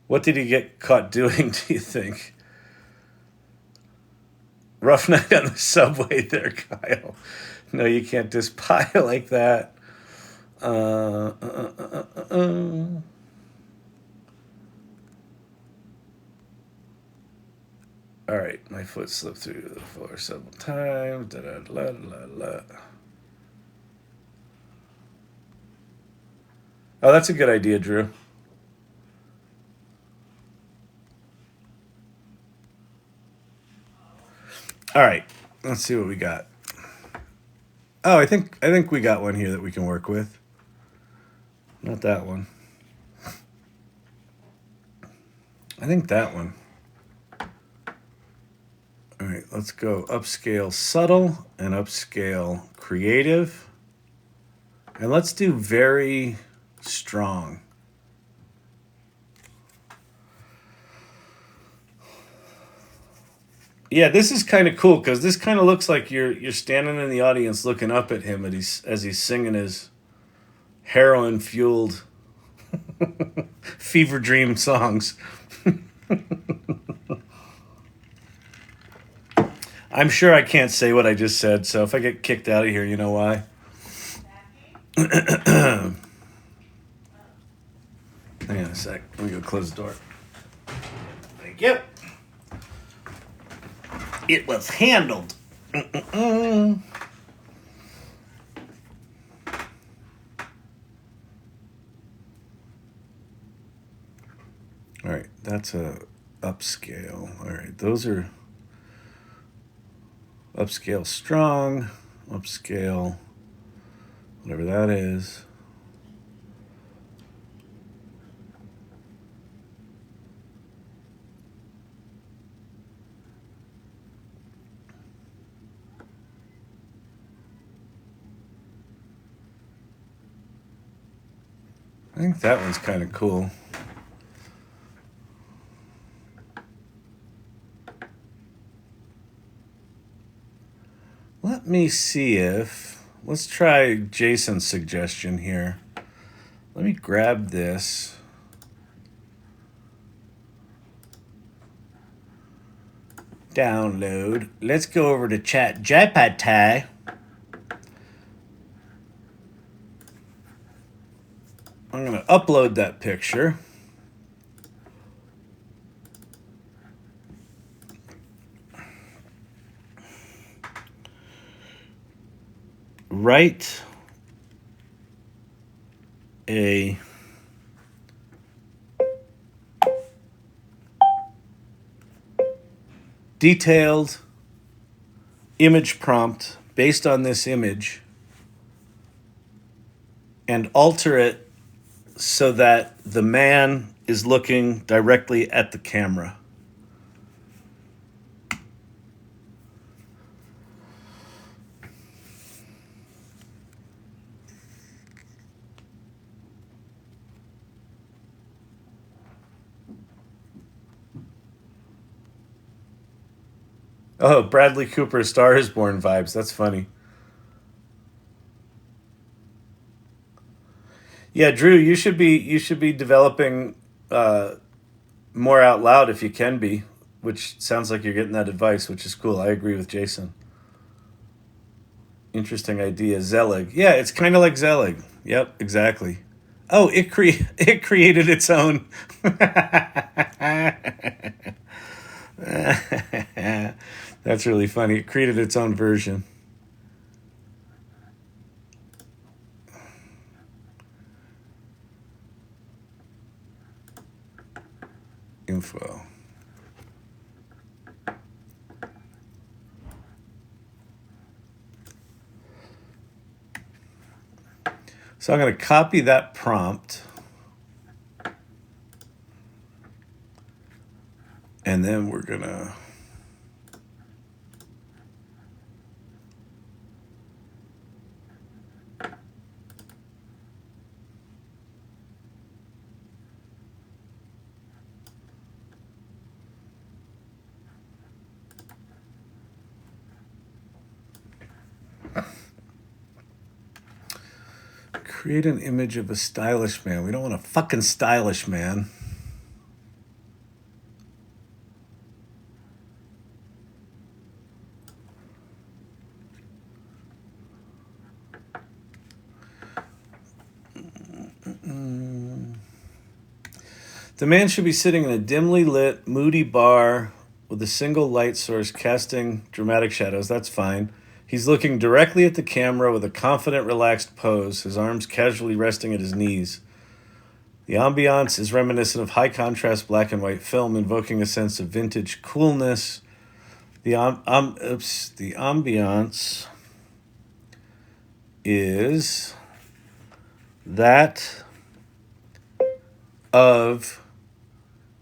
What did he get caught doing, do you think? Rough night on the subway there, Kyle. No, you can't just pie like that. All right, my foot slipped through the floor several times. Oh, that's a good idea, Drew. All right, let's see what we got. Oh, I think we got one here that we can work with. Not that one. I think that one. All right, let's go upscale subtle and upscale creative. And let's do very strong. Yeah, this is kind of cool because this kind of looks like you're standing in the audience looking up at him as he's singing his heroin-fueled Fever dream songs. I'm sure I can't say what I just said, so if I get kicked out of here, you know why. Hang on a sec. Let me go close the door. Thank you. It was handled. All right, that's a upscale. All right, those are upscale strong, upscale, whatever that is. I think that one's kind of cool. Let me see if, let's try Jason's suggestion here. Let me grab this. Download. Let's go over to Chat GPT. I'm going to upload that picture. Write a detailed image prompt based on this image and alter it so that the man is looking directly at the camera. Oh, Bradley Cooper, Star is Born vibes. That's funny. Yeah, Drew, you should be developing more out loud if you can be, which sounds like you're getting that advice, which is cool. I agree with Jason. Interesting idea, Zelig. Yeah, it's kind of like Zelig. Yep, exactly. Oh, it created its own. That's really funny. It created its own version. Info. So I'm going to copy that prompt. And then we're going to create an image of a stylish man. We don't want a fucking stylish man. The man should be sitting in a dimly lit, moody bar with a single light source casting dramatic shadows. That's fine. He's looking directly at the camera with a confident, relaxed pose, his arms casually resting at his knees. The ambiance is reminiscent of high-contrast black and white film, invoking a sense of vintage coolness. The ambiance is that of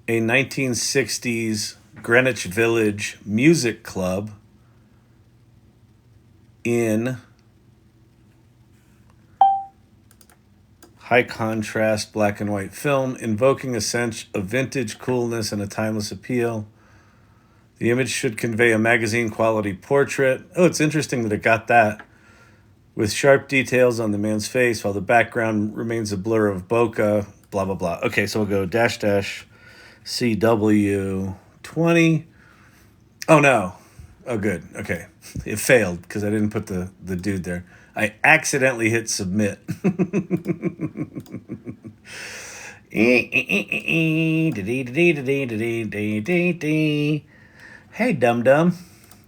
a 1960s Greenwich Village music club in high contrast black and white film, invoking a sense of vintage coolness and a timeless appeal. The image should convey a magazine quality portrait. Oh, it's interesting that it got that. With sharp details on the man's face while the background remains a blur of bokeh. blah, blah, blah. Okay, so we'll go dash dash CW20. Oh, no. Oh, good. Okay. It failed because I didn't put the dude there. I accidentally hit submit. Hey, dum-dum.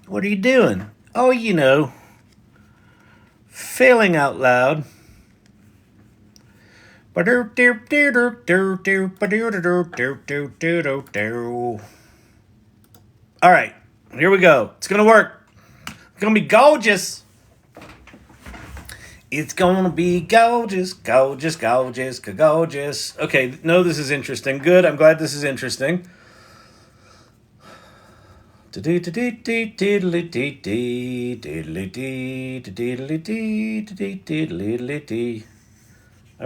What are you doing? Oh, you know, failing out loud. All right, here we go. It's gonna work. It's gonna be gorgeous. It's gonna be gorgeous, gorgeous, gorgeous, gorgeous. Okay, no, this is interesting. Good, I'm glad this is interesting. I'm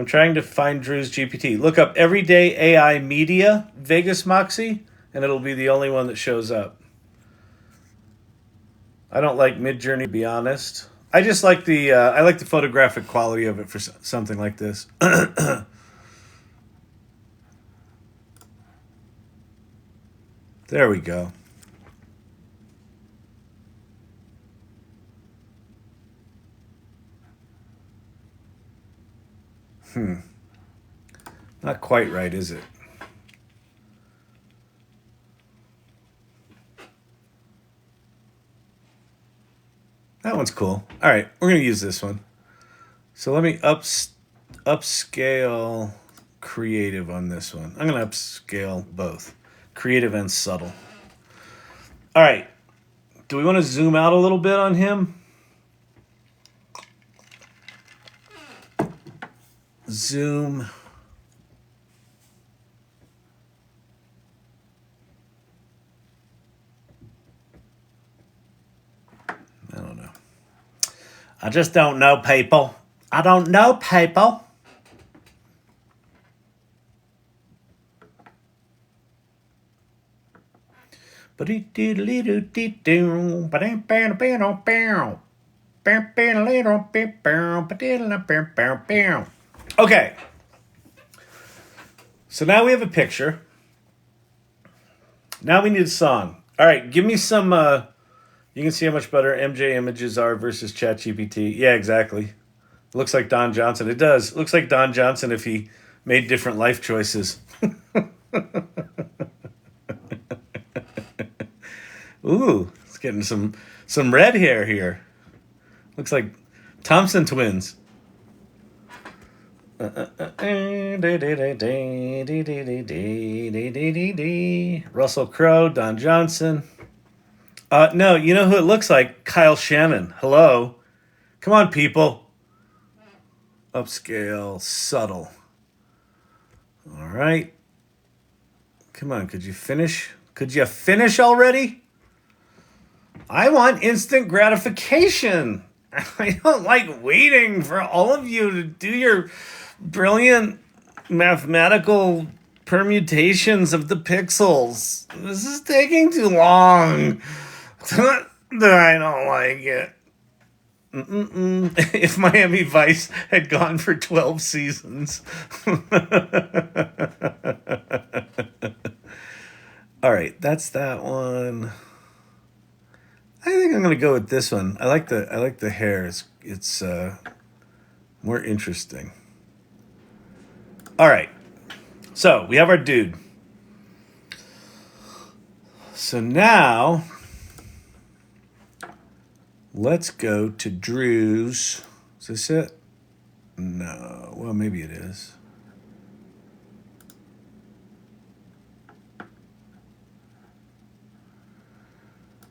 trying to find Drew's GPT. Look up Everyday AI Media Vegas Moxie, and it'll be the only one that shows up. I don't like Midjourney, to be honest. I just like the photographic quality of it for something like this. There we go. Not quite right, is it? That one's cool. All right, we're going to use this one. So let me upscale creative on this one. I'm going to upscale both, creative and subtle. All right, do we want to zoom out a little bit on him? Zoom. I don't know. I just don't know, people. I don't know, people. Okay. So now we have a picture. Now we need a song. All right, give me some. You can see how much better MJ images are versus ChatGPT. Yeah, exactly. Looks like Don Johnson. It does. Looks like Don Johnson if he made different life choices. Ooh, it's getting some red hair here. Looks like Thompson twins. Russell Crowe, Don Johnson. No, you know who it looks like? Kyle Shannon. Hello. Come on, people. Upscale, subtle. All right. Come on, could you finish? Could you finish already? I want instant gratification. I don't like waiting for all of you to do your brilliant mathematical permutations of the pixels. This is taking too long. I don't like it. If Miami Vice had gone for 12 seasons. All right, that's that one. I think I'm gonna go with this one. I like the hair. It's more interesting. All right, so we have our dude. So now let's go to Drew's. Is this it? No. Well, maybe it is.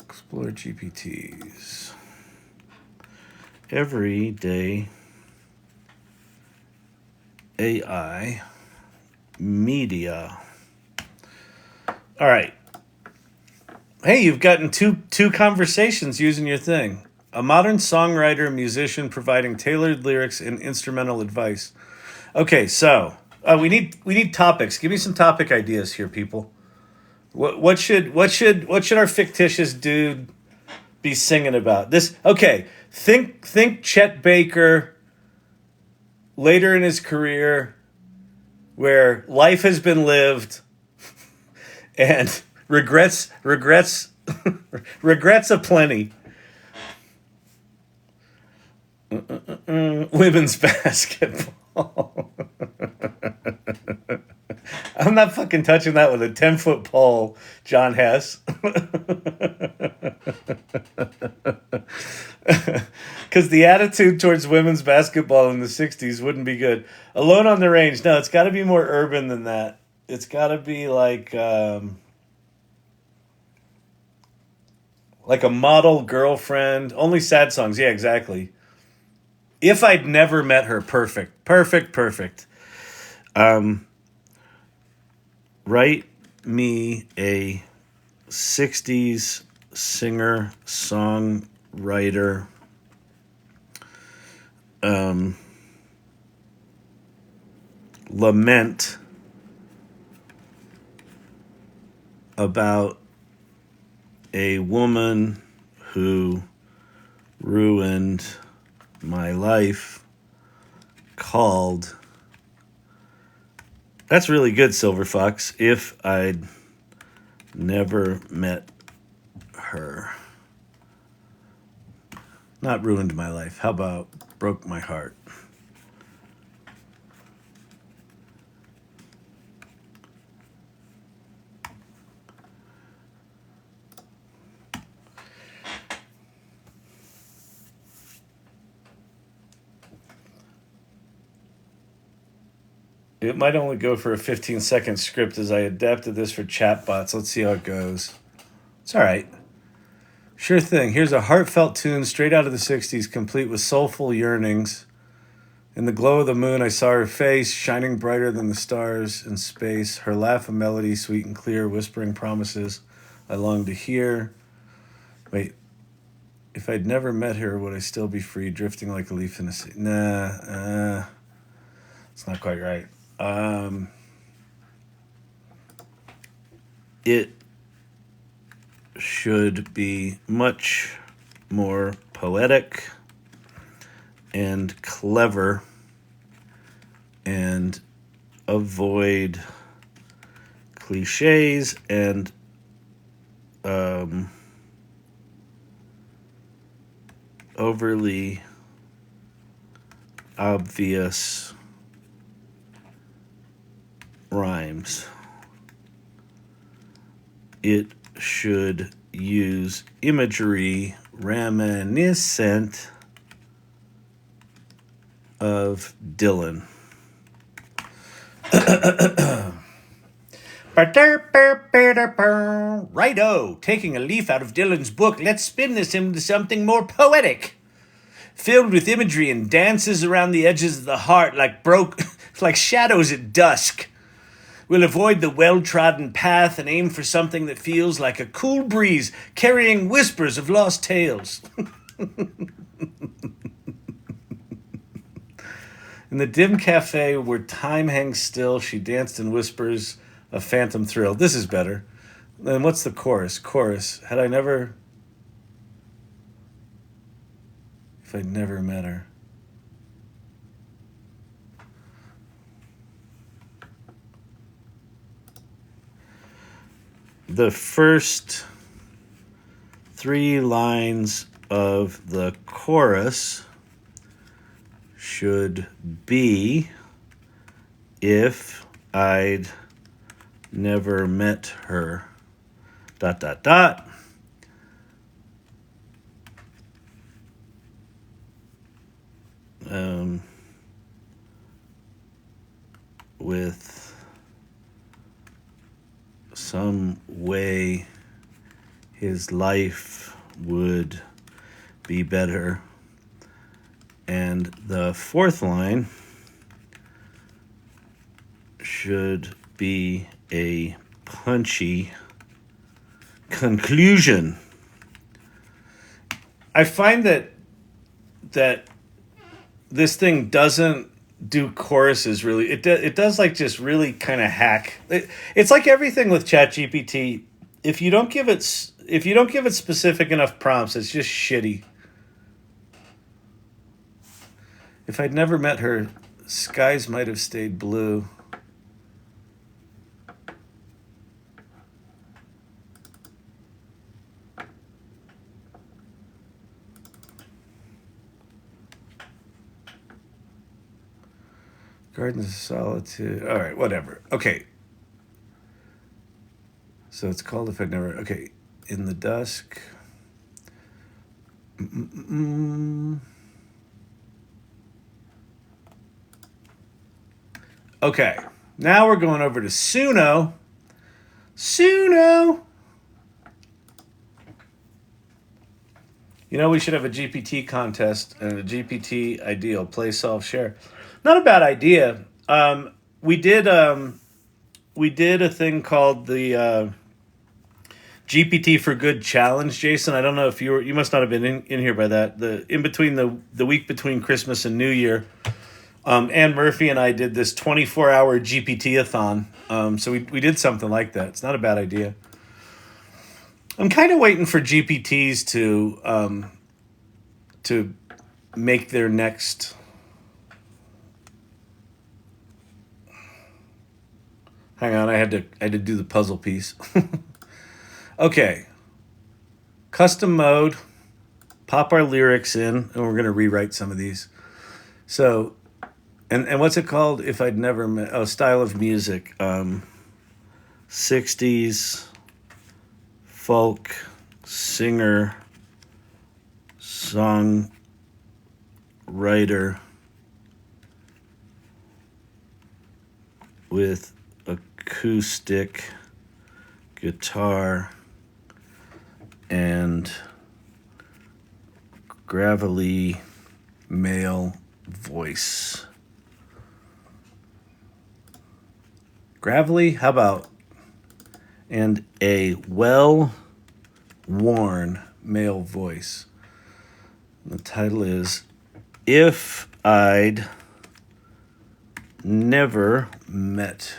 Explore GPTs. Everyday AI media. All right. Hey, you've gotten two conversations using your thing. A modern songwriter, musician providing tailored lyrics and instrumental advice. Okay, so we need topics. Give me some topic ideas here, people. What should our fictitious dude be singing about? This okay. Think Chet Baker later in his career, where life has been lived and regrets aplenty. Women's basketball. I'm not fucking touching that with a 10-foot pole, John Hess. Because the attitude towards women's basketball in the 60s wouldn't be good. Alone on the Range. No, it's got to be more urban than that. It's got to be like a model girlfriend. Only sad songs. Yeah, exactly. If I'd never met her. Perfect. Write me a 60s singer, songwriter, lament about a woman who ruined my life called... That's really good, Silver Fox. If I'd never met her. Not ruined my life. How about broke my heart? It might only go for a 15-second script as I adapted this for chatbots. Let's see how it goes. It's all right. Sure thing. Here's a heartfelt tune straight out of the 60s, complete with soulful yearnings. In the glow of the moon, I saw her face, shining brighter than the stars in space. Her laugh a melody, sweet and clear, whispering promises I longed to hear. Wait. If I'd never met her, would I still be free, drifting like a leaf in the sea? Nah, it's not quite right. It should be much more poetic and clever and avoid cliches and overly obvious rhymes. It should use imagery reminiscent of Dylan. Righto, taking a leaf out of Dylan's book, let's spin this into something more poetic, filled with imagery and dances around the edges of the heart like shadows at dusk. We'll avoid the well-trodden path and aim for something that feels like a cool breeze carrying whispers of lost tales. In the dim cafe where time hangs still, she danced in whispers of phantom thrill. This is better. Then what's the chorus? If I'd never met her. The first 3 lines of the chorus should be, if I'd never met her, ... with some way his life would be better. And the 4th line should be a punchy conclusion. I find that this thing doesn't do choruses really. It does like just really kind of hack. It's like everything with ChatGPT. If you don't give it specific enough prompts, it's just shitty. If I'd never met her, skies might have stayed blue. Gardens of Solitude. All right, whatever. Okay. So it's called If I'd Never. Okay. In the Dusk. Okay. Now we're going over to Suno. Suno. You know, we should have a GPT contest and a GPT ideal. Play, solve, share. Not a bad idea. We did a thing called the GPT for Good challenge, Jason. I don't know if you must not have been in here by that. In between the week between Christmas and New Year, Ann Murphy and I did this 24-hour GPT-a-thon. So we did something like that. It's not a bad idea. I'm kind of waiting for GPTs to make their next. Hang on, I had to do the puzzle piece. Okay. Custom mode. Pop our lyrics in, and we're gonna rewrite some of these. So, and what's it called? If I'd never met. Oh, style of music. 60's folk singer songwriter with acoustic guitar and gravelly male voice. Gravelly? How about? And a well-worn male voice. The title is If I'd Never Met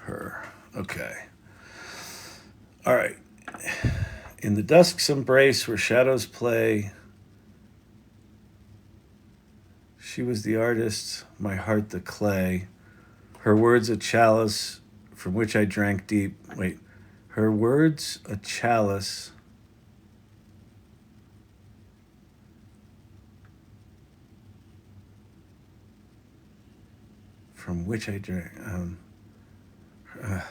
Her. Okay. All right. In the dusk's embrace where shadows play, she was the artist, my heart the clay. Her words a chalice from which I drank deep. Wait. Her words a chalice from which I drank.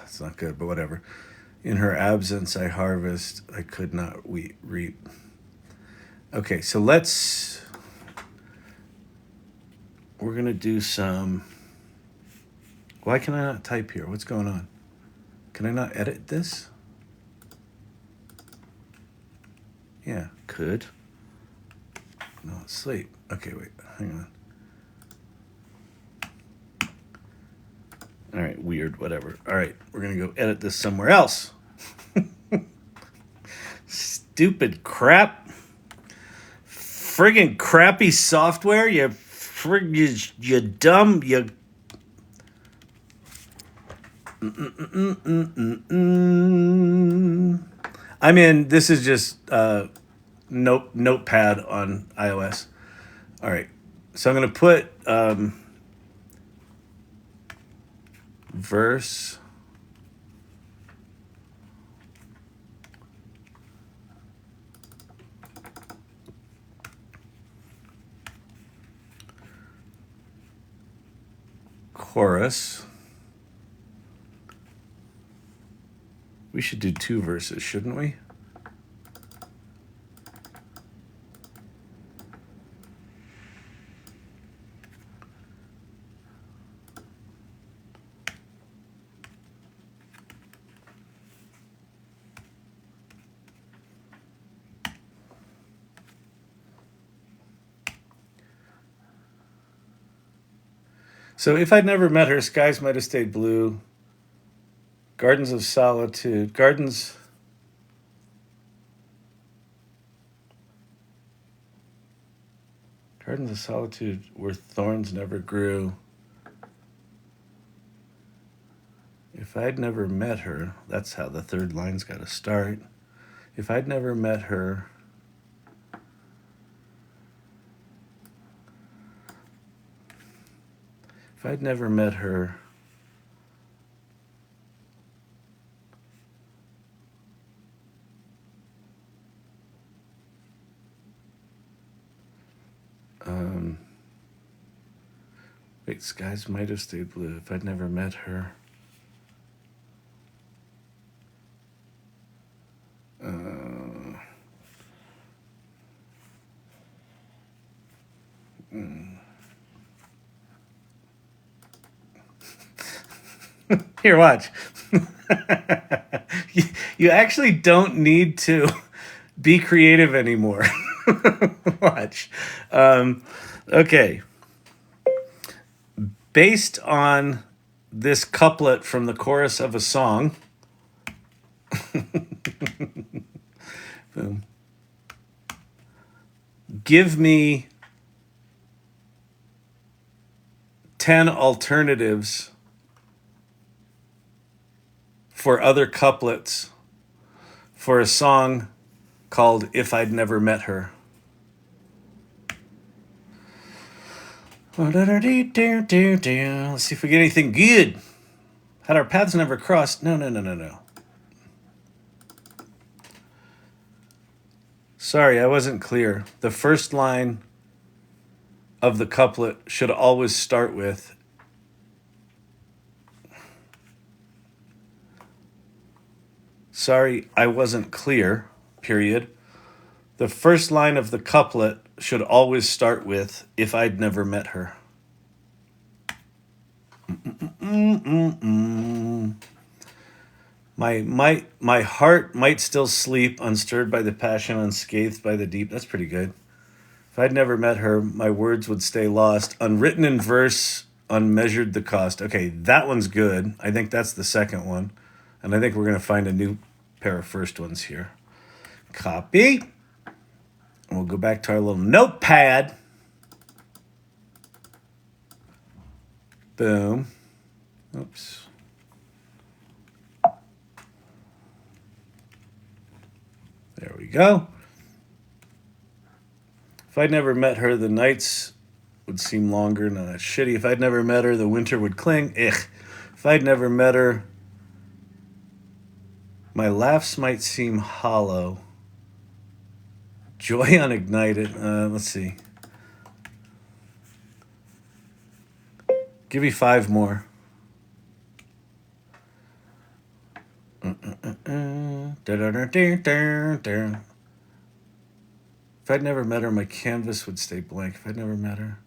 It's not good, but whatever. In her absence, I harvest. I could not reap. Okay, so we're going to do some. Why can I not type here? What's going on? Can I not edit this? Yeah, could. No, it's sleep. Okay, wait, hang on. All right, weird, whatever. All right, we're going to go edit this somewhere else. Stupid crap. Friggin' crappy software. You dumb. You. I mean, this is just notepad on iOS. All right, so I'm going to put verse chorus. We should do 2 verses, shouldn't we? So if I'd never met her, skies might have stayed blue. Gardens of Solitude. Gardens of Solitude where thorns never grew. If I'd never met her, that's how the third line's got to start. If I'd never met her, if I'd never met her, Wait, skies might have stayed blue if I'd never met her. Here, watch. You actually don't need to be creative anymore. Watch. Okay. Based on this couplet from the chorus of a song. Boom. Give me 10 alternatives for other couplets for a song called If I'd Never Met Her. Let's see if we get anything good. Had our paths never crossed. No. Sorry, I wasn't clear. The first line of the couplet should always start with sorry, I wasn't clear, period. The first line of the couplet should always start with if I'd never met her. My heart might still sleep, unstirred by the passion, unscathed by the deep. That's pretty good. If I'd never met her, my words would stay lost, unwritten in verse, unmeasured the cost. Okay, that one's good. I think that's the second one. And I think we're going to find a new pair of first ones here. Copy. And we'll go back to our little notepad. Boom. Oops. There we go. If I'd never met her, the nights would seem longer. No, that's shitty. If I'd never met her, the winter would cling. Ugh. If I'd never met her, my laughs might seem hollow. Joy unignited. Let's see. Give me 5 more. If I'd never met her, my canvas would stay blank. If I'd never met her,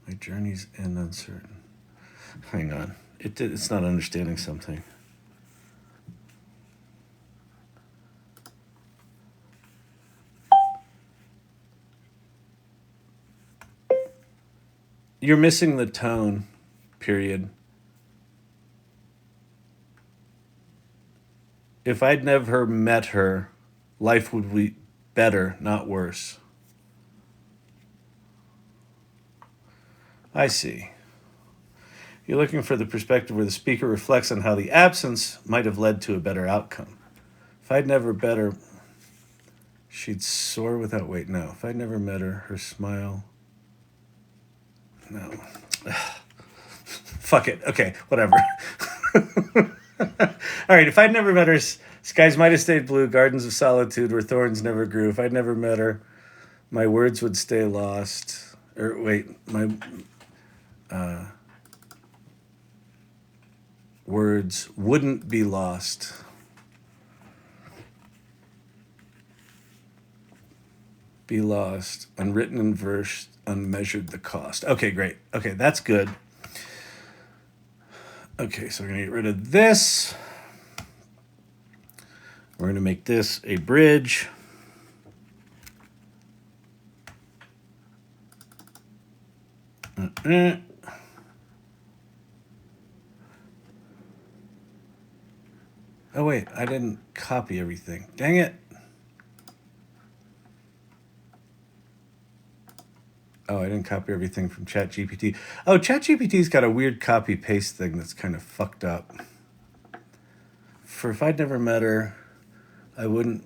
my journey's end uncertain. Hang on. It's not understanding something. You're missing the tone, period. If I'd never met her, life would be better, not worse. I see. You're looking for the perspective where the speaker reflects on how the absence might have led to a better outcome. If I'd never met her, she'd soar without weight. No. If I'd never met her, her smile. No. Fuck it. Okay, whatever. All right, if I'd never met her, skies might have stayed blue, gardens of solitude where thorns never grew. If I'd never met her, my words would stay lost. Or wait, my words wouldn't be lost. Be lost, unwritten in verse, unmeasured the cost. Okay, great. Okay, that's good. Okay, so we're going to get rid of this. We're going to make this a bridge. Oh, wait, I didn't copy everything. Dang it. Oh, I didn't copy everything from ChatGPT. Oh, ChatGPT's got a weird copy-paste thing that's kind of fucked up. For if I'd never met her, I wouldn't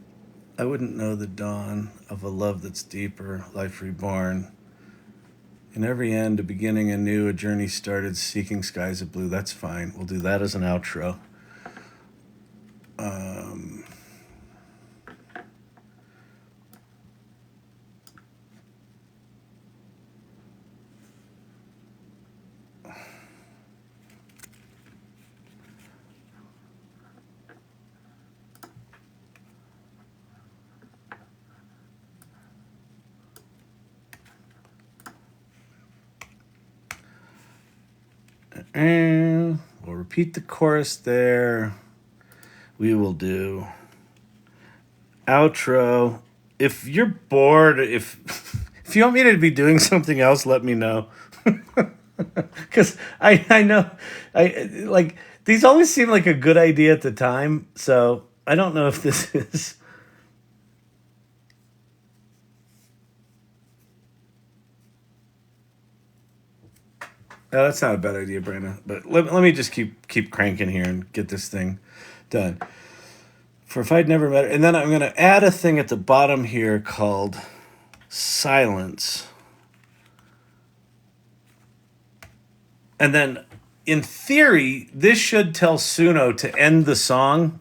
know the dawn of a love that's deeper, life reborn. In every end, a beginning anew, a journey started, seeking skies of blue. That's fine. We'll do that as an outro. We'll repeat the chorus there. We will do outro. If you're bored, if you want me to be doing something else, let me know. Because I know like these always seem like a good idea at the time, so I don't know if this is. Oh, that's not a bad idea, Brandon. But let me just keep cranking here and get this thing done. For if I'd never met her, and then I'm going to add a thing at the bottom here called silence. And then, in theory, this should tell Suno to end the song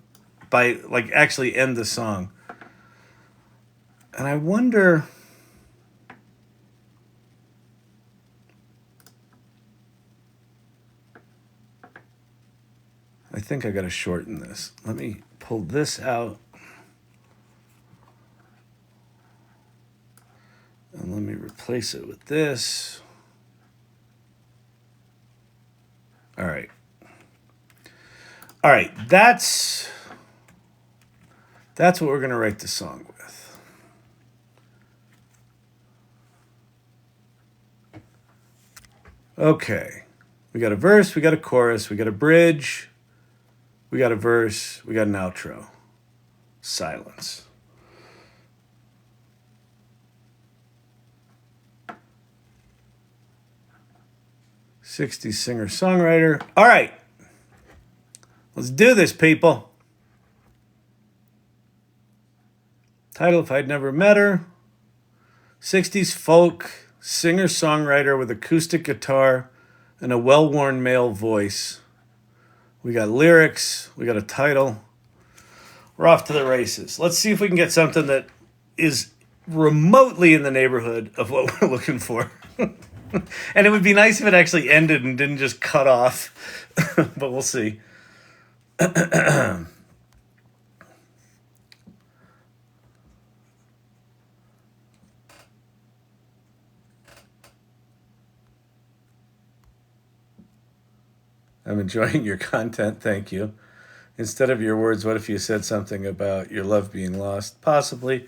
by, like, actually end the song. And I wonder... I think I got to shorten this. Let me pull this out. And let me replace it with this. All right. All right, that's what we're going to write the song with. Okay. We got a verse, we got a chorus, we got a bridge, we got a verse, we got an outro. Silence. '60s singer-songwriter. All right. Let's do this, people. Title, If I'd Never Met Her. '60s folk singer-songwriter with acoustic guitar and a well-worn male voice. We got lyrics. We got a title. We're off to the races. Let's see if we can get something that is remotely in the neighborhood of what we're looking for. And it would be nice if it actually ended and didn't just cut off. But we'll see. I'm enjoying your content, thank you. Instead of your words, what if you said something about your love being lost? Possibly.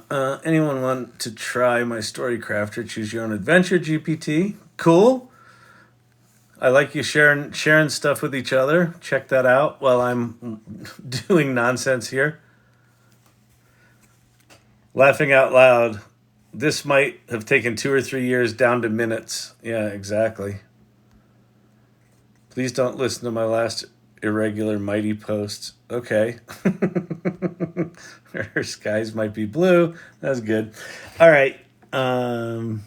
Anyone want to try my story crafter? Choose your own adventure, GPT. Cool. I like you sharing stuff with each other. Check that out while I'm doing nonsense here. Laughing out loud. This might have taken 2 or 3 years down to minutes. Yeah, exactly. Please don't listen to my last irregular mighty posts. Okay. Her skies might be blue. That's good. All right. Oh,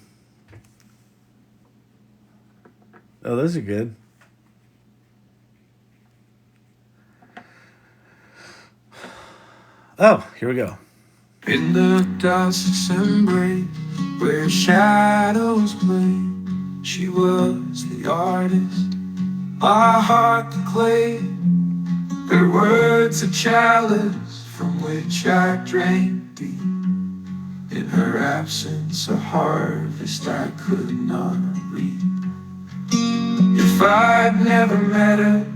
those are good. Oh, here we go. In the dusk's embrace, where shadows play, she was the artist, my heart the clay. Her words a chalice from which I drank deep. In her absence a harvest I could not reap. If I'd never met her,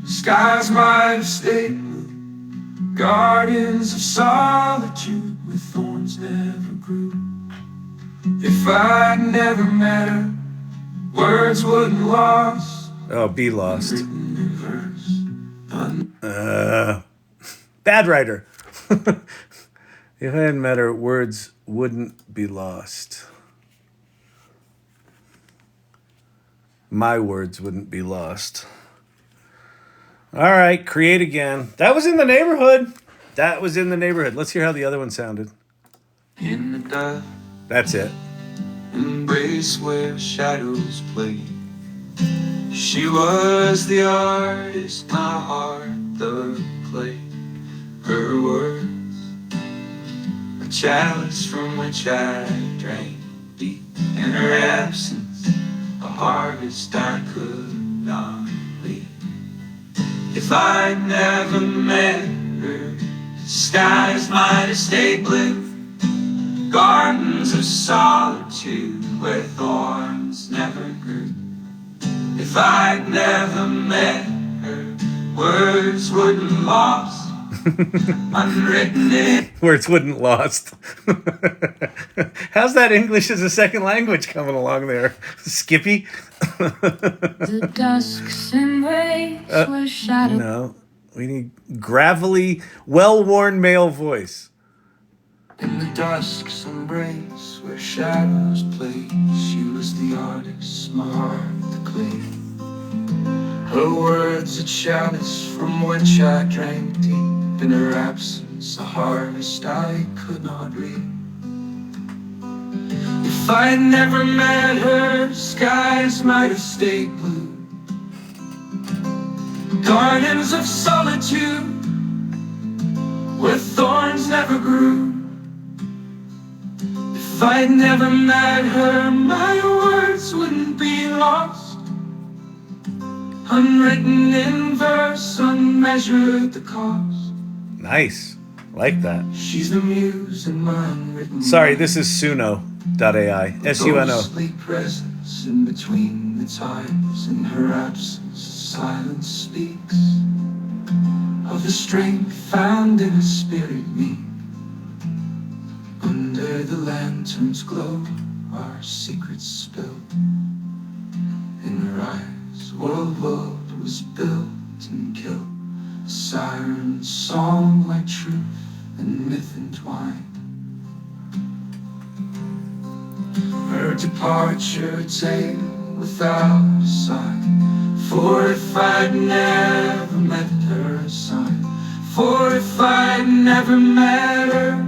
skies might have stayed blue. Gardens of solitude with thorns never grew. If I'd never met her, words wouldn't lost. Oh, be lost. Written in verse. Bad writer. If I hadn't met her, words wouldn't be lost. My words wouldn't be lost. All right, create again. That was in the neighborhood. That was in the neighborhood. Let's hear how the other one sounded. In the dark That's it. embrace where shadows play, she was the artist, my heart the clay. Her words a chalice from which I drank deep. In her absence a harvest I could not leave. If I'd never met her, skies might have stayed blue. Gardens of solitude where thorns never grew. If If I'd never met her, words wouldn't lost, unwritten in. Words wouldn't lost. How's that English as a second language coming along there, Skippy? The dusk's embrace where shadow. No, we need gravelly, well-worn male voice. In the dusk's embrace where shadows play, she was the artist, my heart the clay. Her words a chalice from which I drank deep. In her absence, a harvest I could not reap. If I'd never met her, skies might have stayed blue. Gardens of solitude, where thorns never grew. If I'd never met her, my words wouldn't be lost, unwritten in verse, unmeasured the cost. Nice. Like that. She's the muse in my unwritten. Sorry, this is Suno.ai. Suno. Ghostly presence in between the times. In her absence, silence speaks of the strength found in a spirit meek. Under the lantern's glow, our secrets spilled. In her eyes, world was built and killed. A siren song like truth and myth entwined. Her departure tale without a sign. For if I'd never met her, a sign. For if I'd never met her,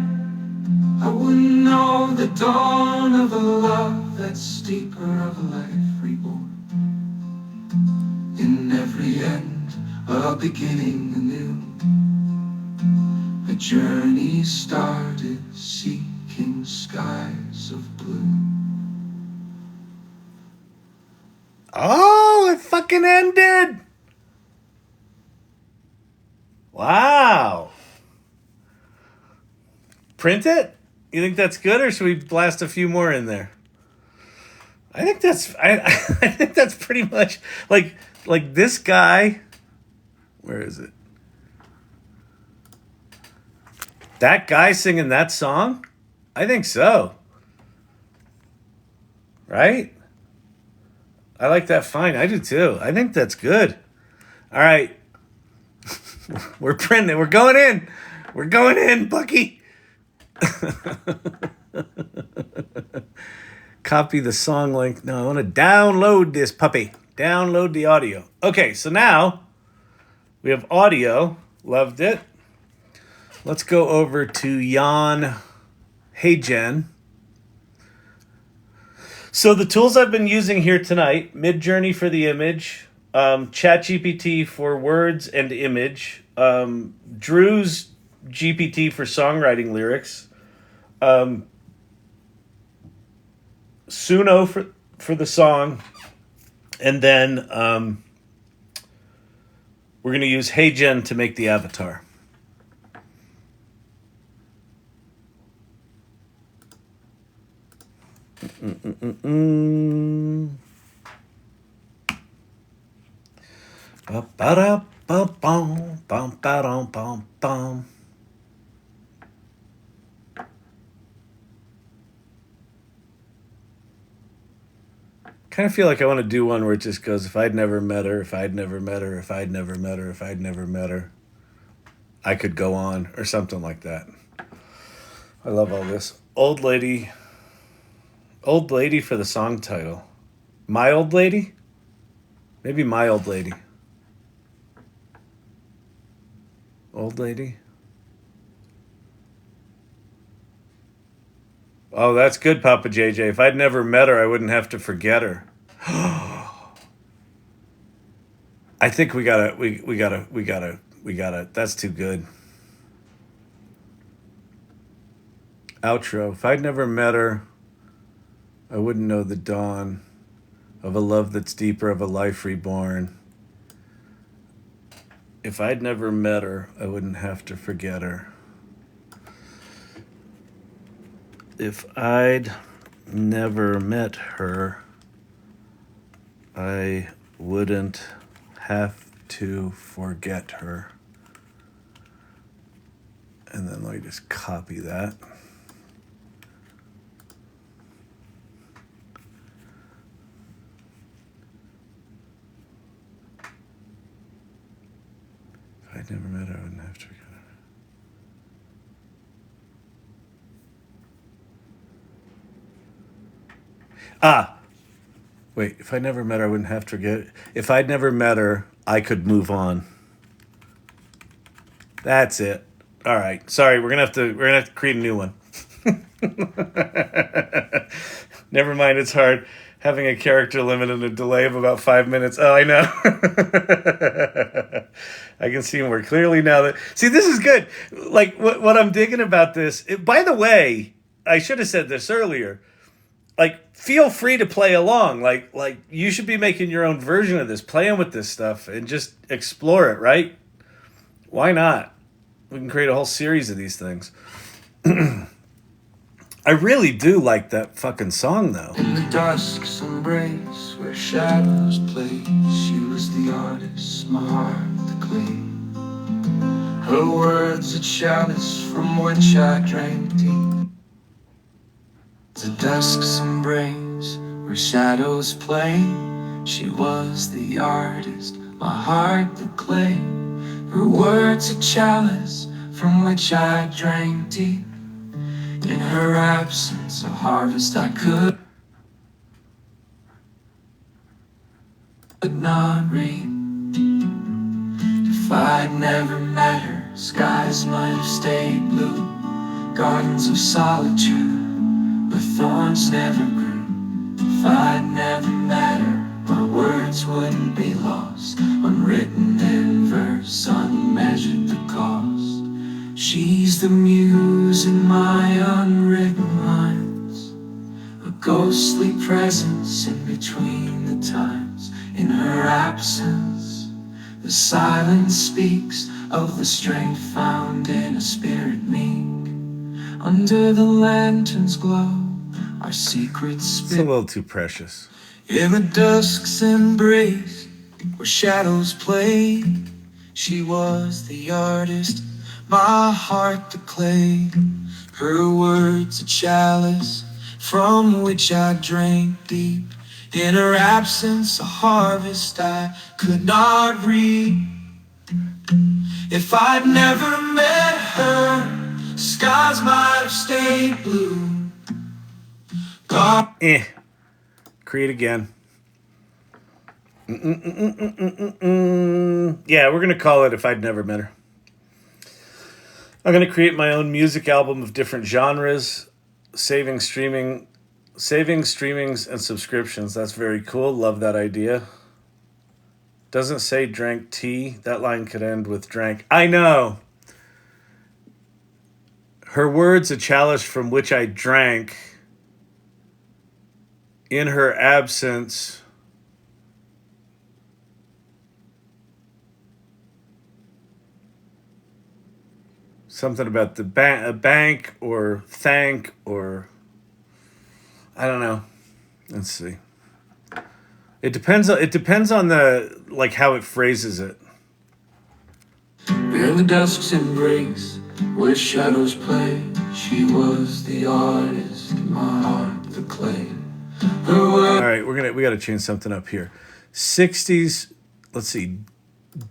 I wouldn't know the dawn of a love that's deeper, of a life reborn. In every end, a beginning anew. A journey started seeking skies of blue. Oh, it fucking ended. Wow. Print it? You think that's good, or should we blast a few more in there? I think that's I think that's pretty much like this guy. Where is it? That guy singing that song? I think so. Right? I like that fine. I do too. I think that's good. All right. We're printing. We're going in. We're going in, Bucky. Copy the song link. No, I want to download this puppy. Download the audio. Okay, so now we have audio. Loved it. Let's go over to Jan HeyGen. So the tools I've been using here tonight, Midjourney for the image, ChatGPT for words and image, Drew's GPT for songwriting lyrics, Suno for the song, and then we're going to use HeyGen to make the avatar. Kind of feel like I want to do one where it just goes, if I'd never met her, if I'd never met her, if I'd never met her, if I'd never met her, I could go on, or something like that. I love all this. Old lady for the song title. My Old Lady? Maybe My Old Lady. Old lady? Oh, that's good, Papa JJ. If I'd never met her, I wouldn't have to forget her. I think we gotta, that's too good. Outro. If I'd never met her, I wouldn't know the dawn of a love that's deeper, of a life reborn. If I'd never met her, I wouldn't have to forget her. If I'd never met her, I wouldn't have to forget her. And then let me just copy that. If I'd never met her, I wouldn't have to forget her. Wait, if I never met her, I wouldn't have to forget. If I'd never met her, I could move on. That's it. All right. Sorry, we're gonna have to create a new one. Never mind, it's hard. Having a character limit and a delay of about 5 minutes. Oh, I know. I can see more clearly now that. See, this is good. Like what I'm digging about this. By the way, I should have said this earlier. Like, feel free to play along. Like you should be making your own version of this, playing with this stuff, and just explore it. Right? Why not? We can create a whole series of these things. I really do like that fucking song, though. In the dusk's embrace, where shadows play, she was the artist, my heart the clay. Her words a chalice from which I drank deep. The dusk's embrace, where shadows play, she was the artist, my heart the clay. Her words a chalice from which I drank deep. In her absence, a harvest I could not reap. If I'd never met her, skies might have stayed blue. Gardens of solitude, where thorns never grew. If I'd never met her, my words wouldn't be lost, unwritten in verse, unmeasured the cost. She's the muse in my unwritten lines, a ghostly presence in between the times. In her absence, the silence speaks of the strength found in a spirit meek. Under the lantern's glow, our secrets It's a little too precious. in the dusk's embrace, where shadows play, she was the artist, my heart the clay. Her words a chalice from which I drank deep. In her absence a harvest I could not reap. If I'd never met her, skies might have stayed blue. God. Create again. Yeah, we're gonna call it If I'd Never Met Her. I'm gonna create my own music album of different genres, saving streamings and subscriptions. That's very cool. Love that idea. Doesn't say drank tea. That line could end with drank. I know. Her words a chalice from which I drank. In her absence. Something about the bank or thank or I don't know. Let's see. It depends on the like how it phrases it. In the dusk's embrace, where shadows play, she was the artist, my heart the clay. All right, we got to change something up here. 60's, let's see,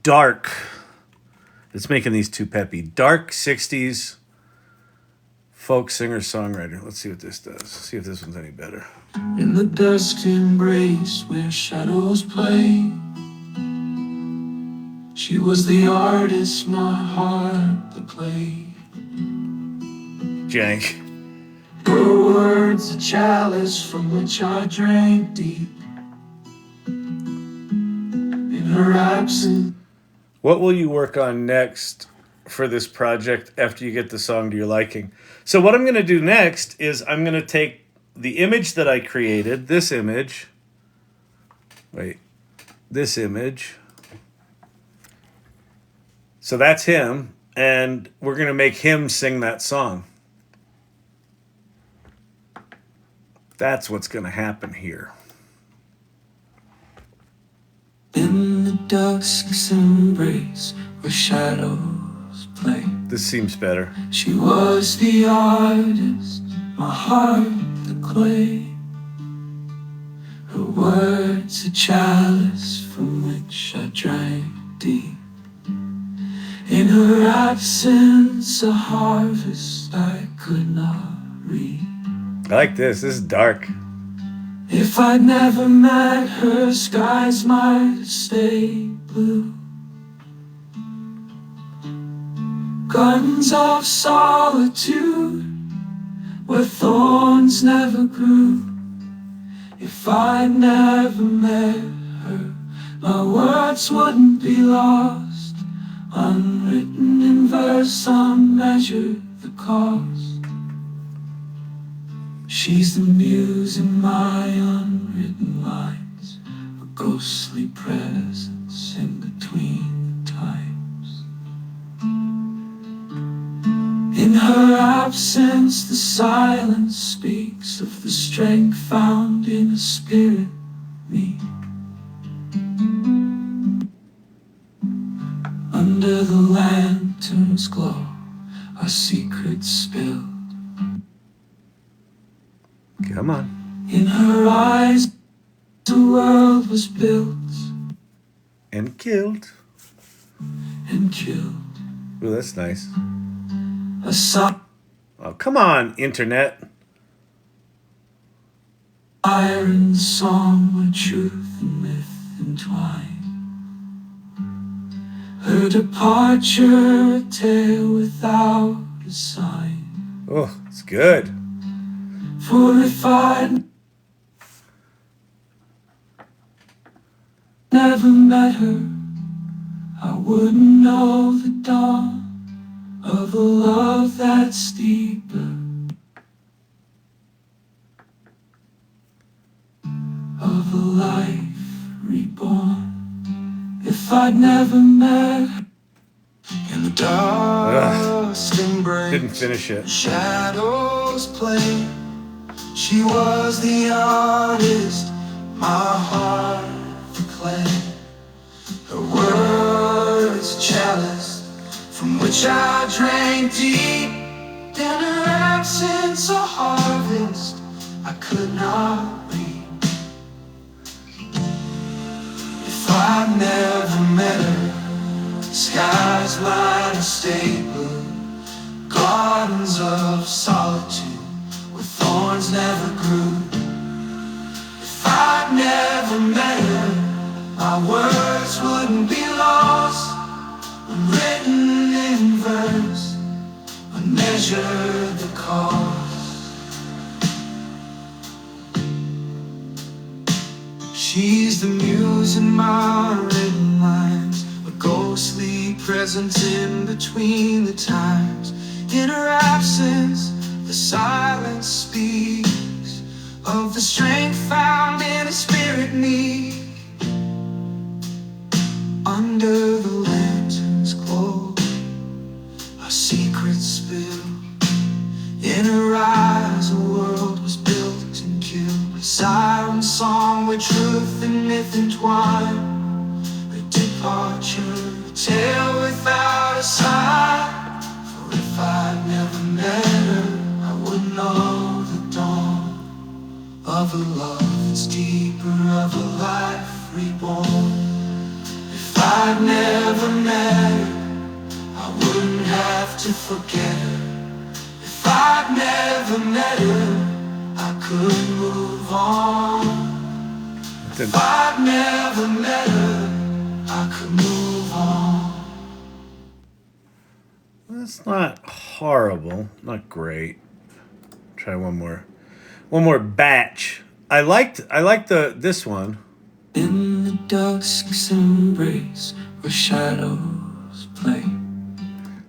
dark. It's making these too peppy. Dark 60's folk singer-songwriter. Let's see what this does. See if this one's any better. In the dusk's embrace, where shadows play, she was the artist, my heart the clay. Jank. Her words a chalice from which I drank deep. In her absence. What will you work on next for this project after you get the song to your liking? So what I'm going to do next is I'm going to take the image that I created, this image. So that's him, and we're going to make him sing that song. That's what's going to happen here. In the dusk's embrace where shadows play. This seems better. She was the artist, my heart the clay. Her words a chalice from which I drank deep. In her absence a harvest I could not reap. I like this. This is dark. If I'd never met her, skies might have stayed blue. Gardens of solitude where thorns never grew. If I'd never met her, my words wouldn't be lost. Unwritten in verse, unmeasured the cost. She's the muse in my unwritten lines, a ghostly presence in between the times. In her absence, the silence speaks of the strength found in a spirit meek. Under the lantern's glow, our secrets spilled. Come on. In her eyes, the world was built And killed. and killed. Ooh, that's nice. A siren Oh, come on, internet. song where truth and myth entwine. Her departure, a tale without a sign. Oh, it's good. For if I'd never met her, I wouldn't know the dawn of a love that's deeper, of a life reborn. If I'd never met her, in the dust embrace, Didn't finish it. shadows play. She was the artist, my heart the clay. Her words a chalice from which I drank deep. In her absence a harvest I could not reap. If I'd never met her, skies might have stayed blue. Gardens of solitude where thorns never grew. If I'd never met her, my words wouldn't be lost. Written in verse, unmeasured the cost. She's the muse in my written lines, a ghostly presence in between the times. In her absence, the silence speaks of the strength found in a spirit meek. Under the lantern's glow, our secrets spill. In her eyes, a world was built and killed. A siren song where truth and myth entwine. Her departure, a tale without a sign. For if I'd never met her, I wouldn't know the dawn of a love that's deeper, of a life reborn. If I'd never met her, I wouldn't have to forget her. If I'd never met her, I could move on. If I'd never met her, I could move on. That's not horrible. Not great. Try one more batch. I liked this one. In the dusk's embrace where shadows play.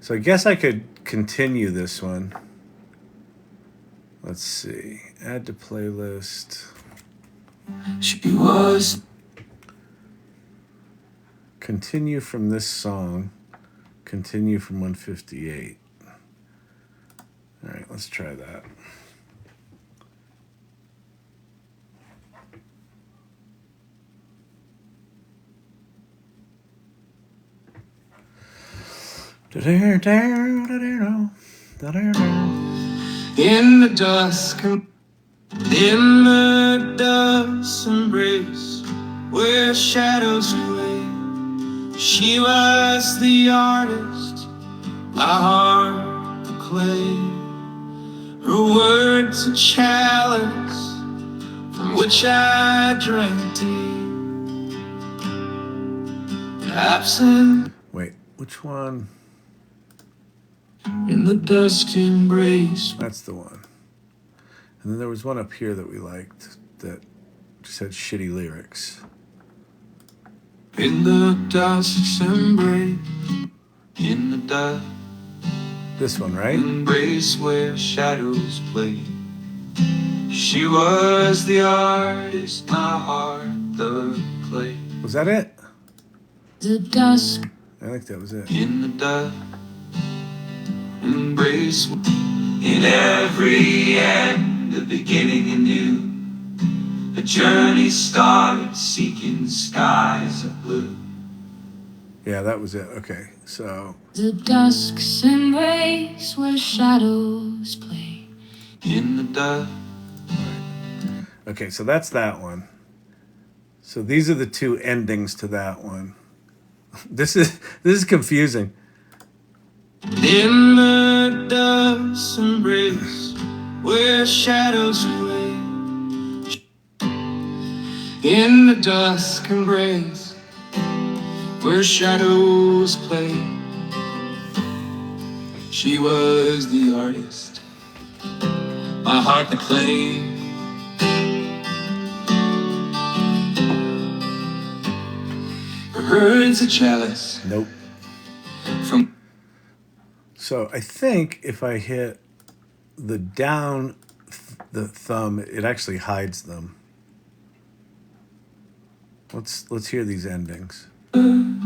So I guess I could continue this one. Let's see. Add to playlist. She was Continue from this song. Continue from 158. All right, let's try that. In the dusk, in the dusk embrace where shadows play. She was the artist, my heart of clay. Her words a chalice from which I drank deep. Absent. Wait, which one? In the dusk embrace. That's the one. And then there was one up here that we liked that just had shitty lyrics. In the dusk's embrace. In the dusk. This one, right? Embrace where shadows play. She was the artist, my heart the clay. Was that it? The dusk. I think that was it. In the dusk. Embrace in every end, the beginning anew. A journey started seeking skies of blue. Yeah, that was it. Okay, so. The dusk's embrace where shadows play. In the dusk. Okay, so that's that one. So these are the two endings to that one. This is confusing. In the dusk's embrace where shadows play. In the dusk embrace where shadows play. She was the artist, my heart the clay. Her words a chalice. Nope. From. So I think if I hit the down the thumb, it actually hides them. Let's hear these endings. In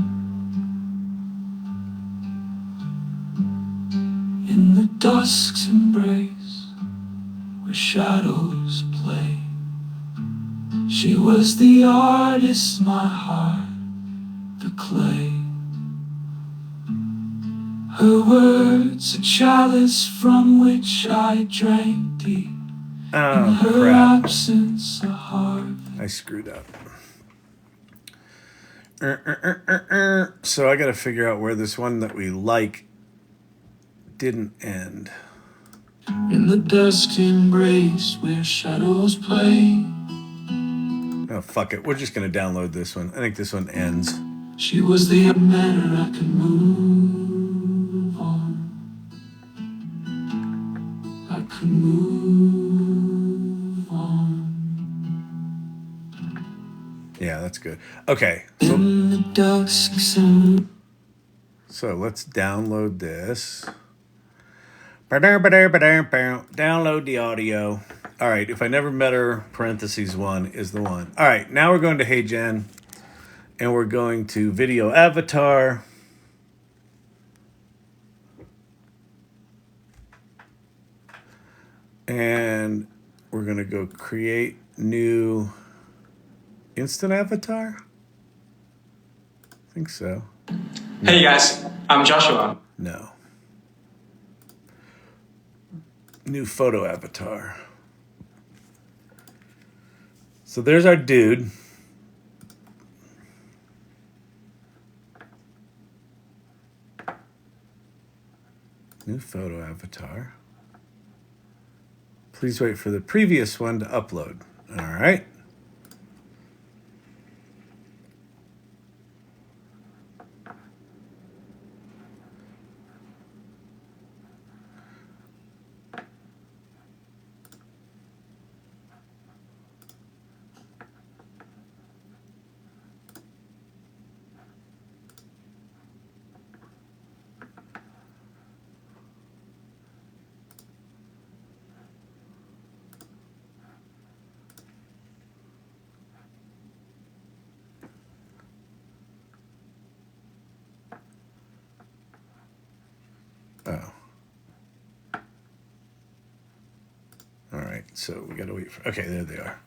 the dusk's embrace where shadows play. She was the artist, my heart the clay. Her words a chalice from which I drank deep. Oh, In her crap. absence a heart. I screwed up. So I got to figure out where this one that we like didn't end. In the dusk embrace where shadows play. Oh, fuck it. We're just going to download this one. I think this one ends. She was the manner I could move on. I could move on. Yeah, that's good. Okay. In the dusk. So let's download this. Download the audio. All right, if I never met her, parentheses 1 is the one. All right, now we're going to HeyGen, and we're going to video avatar. And we're going to go create new instant avatar. I think so. Hey guys, I'm Joshua. No. New photo avatar. So there's our dude. New photo avatar. Please wait for the previous one to upload. All right. Oh. All right, so we got to wait for, okay, there they are.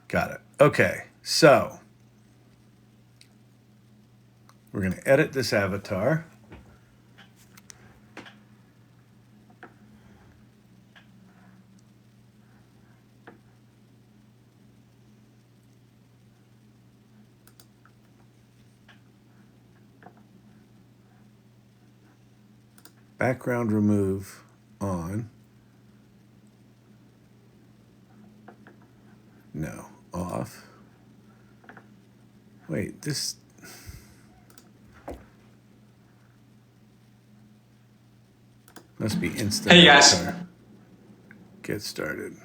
Got it. Okay, so we're going to edit this avatar. Background remove on. No, off. Wait, this. Must be instant. Hey guys. Avatar. Get started.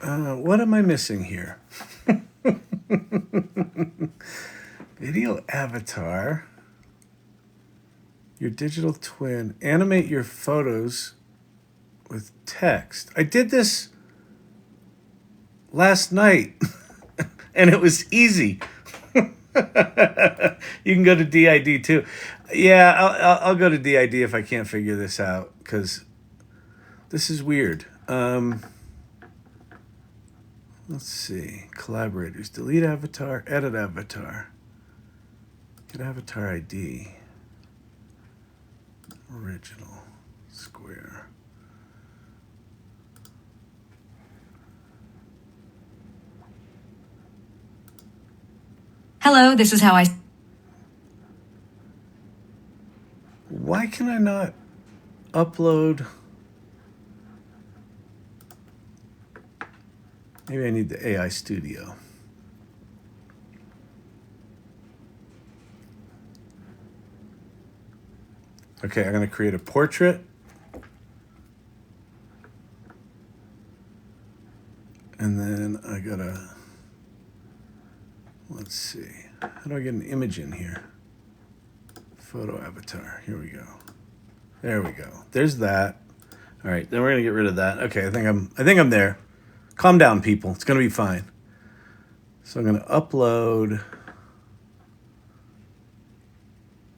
What am I missing here? Video avatar. Your digital twin. Animate your photos with text. I did this last night and it was easy. You can go to DID too. Yeah, I'll go to DID if I can't figure this out because this is weird. Let's see. Collaborators. Delete avatar. Edit avatar. Get avatar ID. Original. Square. Hello, this is how I... Why can I not upload? Maybe I need the AI Studio. Okay, I'm going to create a portrait. And then I got to, let's see. How do I get an image in here? Photo avatar. Here we go. There we go. There's that. All right, then we're going to get rid of that. Okay, I think I'm there. Calm down, people. It's going to be fine. So I'm going to upload,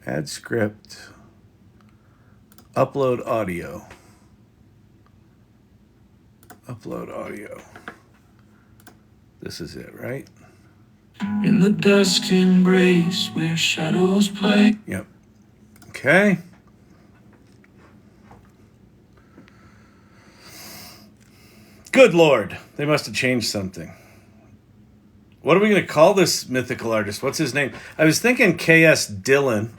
add script, upload audio. Upload audio. This is it, right? In the dusk embrace where shadows play. Yep. Okay. Good Lord. They must have changed something. What are we going to call this mythical artist? What's his name? I was thinking K.S. Dillon,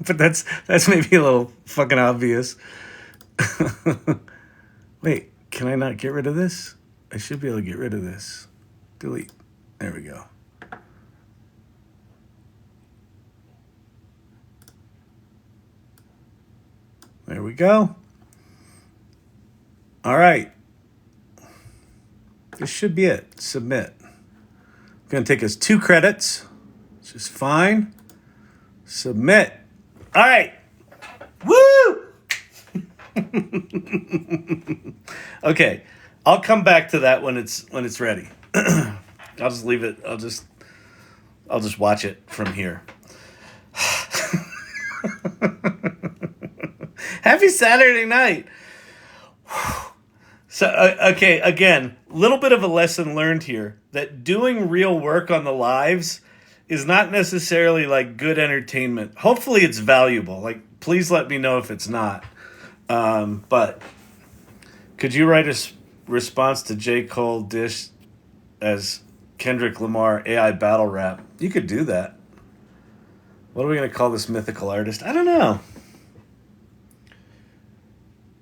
but that's maybe a little fucking obvious. Wait, can I not get rid of this? I should be able to get rid of this. Delete. There we go. There we go. All right. This should be it. Submit. It's going to take us 2 credits, which is fine. Submit. All right. Woo! Okay. I'll come back to that when it's ready. I'll just leave it. I'll just watch it from here. Happy Saturday night. So, okay, again, a little bit of a lesson learned here that doing real work on the lives is not necessarily like good entertainment. Hopefully it's valuable. Like, please let me know if it's not. But could you write a response to J. Cole Dish as Kendrick Lamar AI battle rap? You could do that. What are we going to call this mythical artist? I don't know.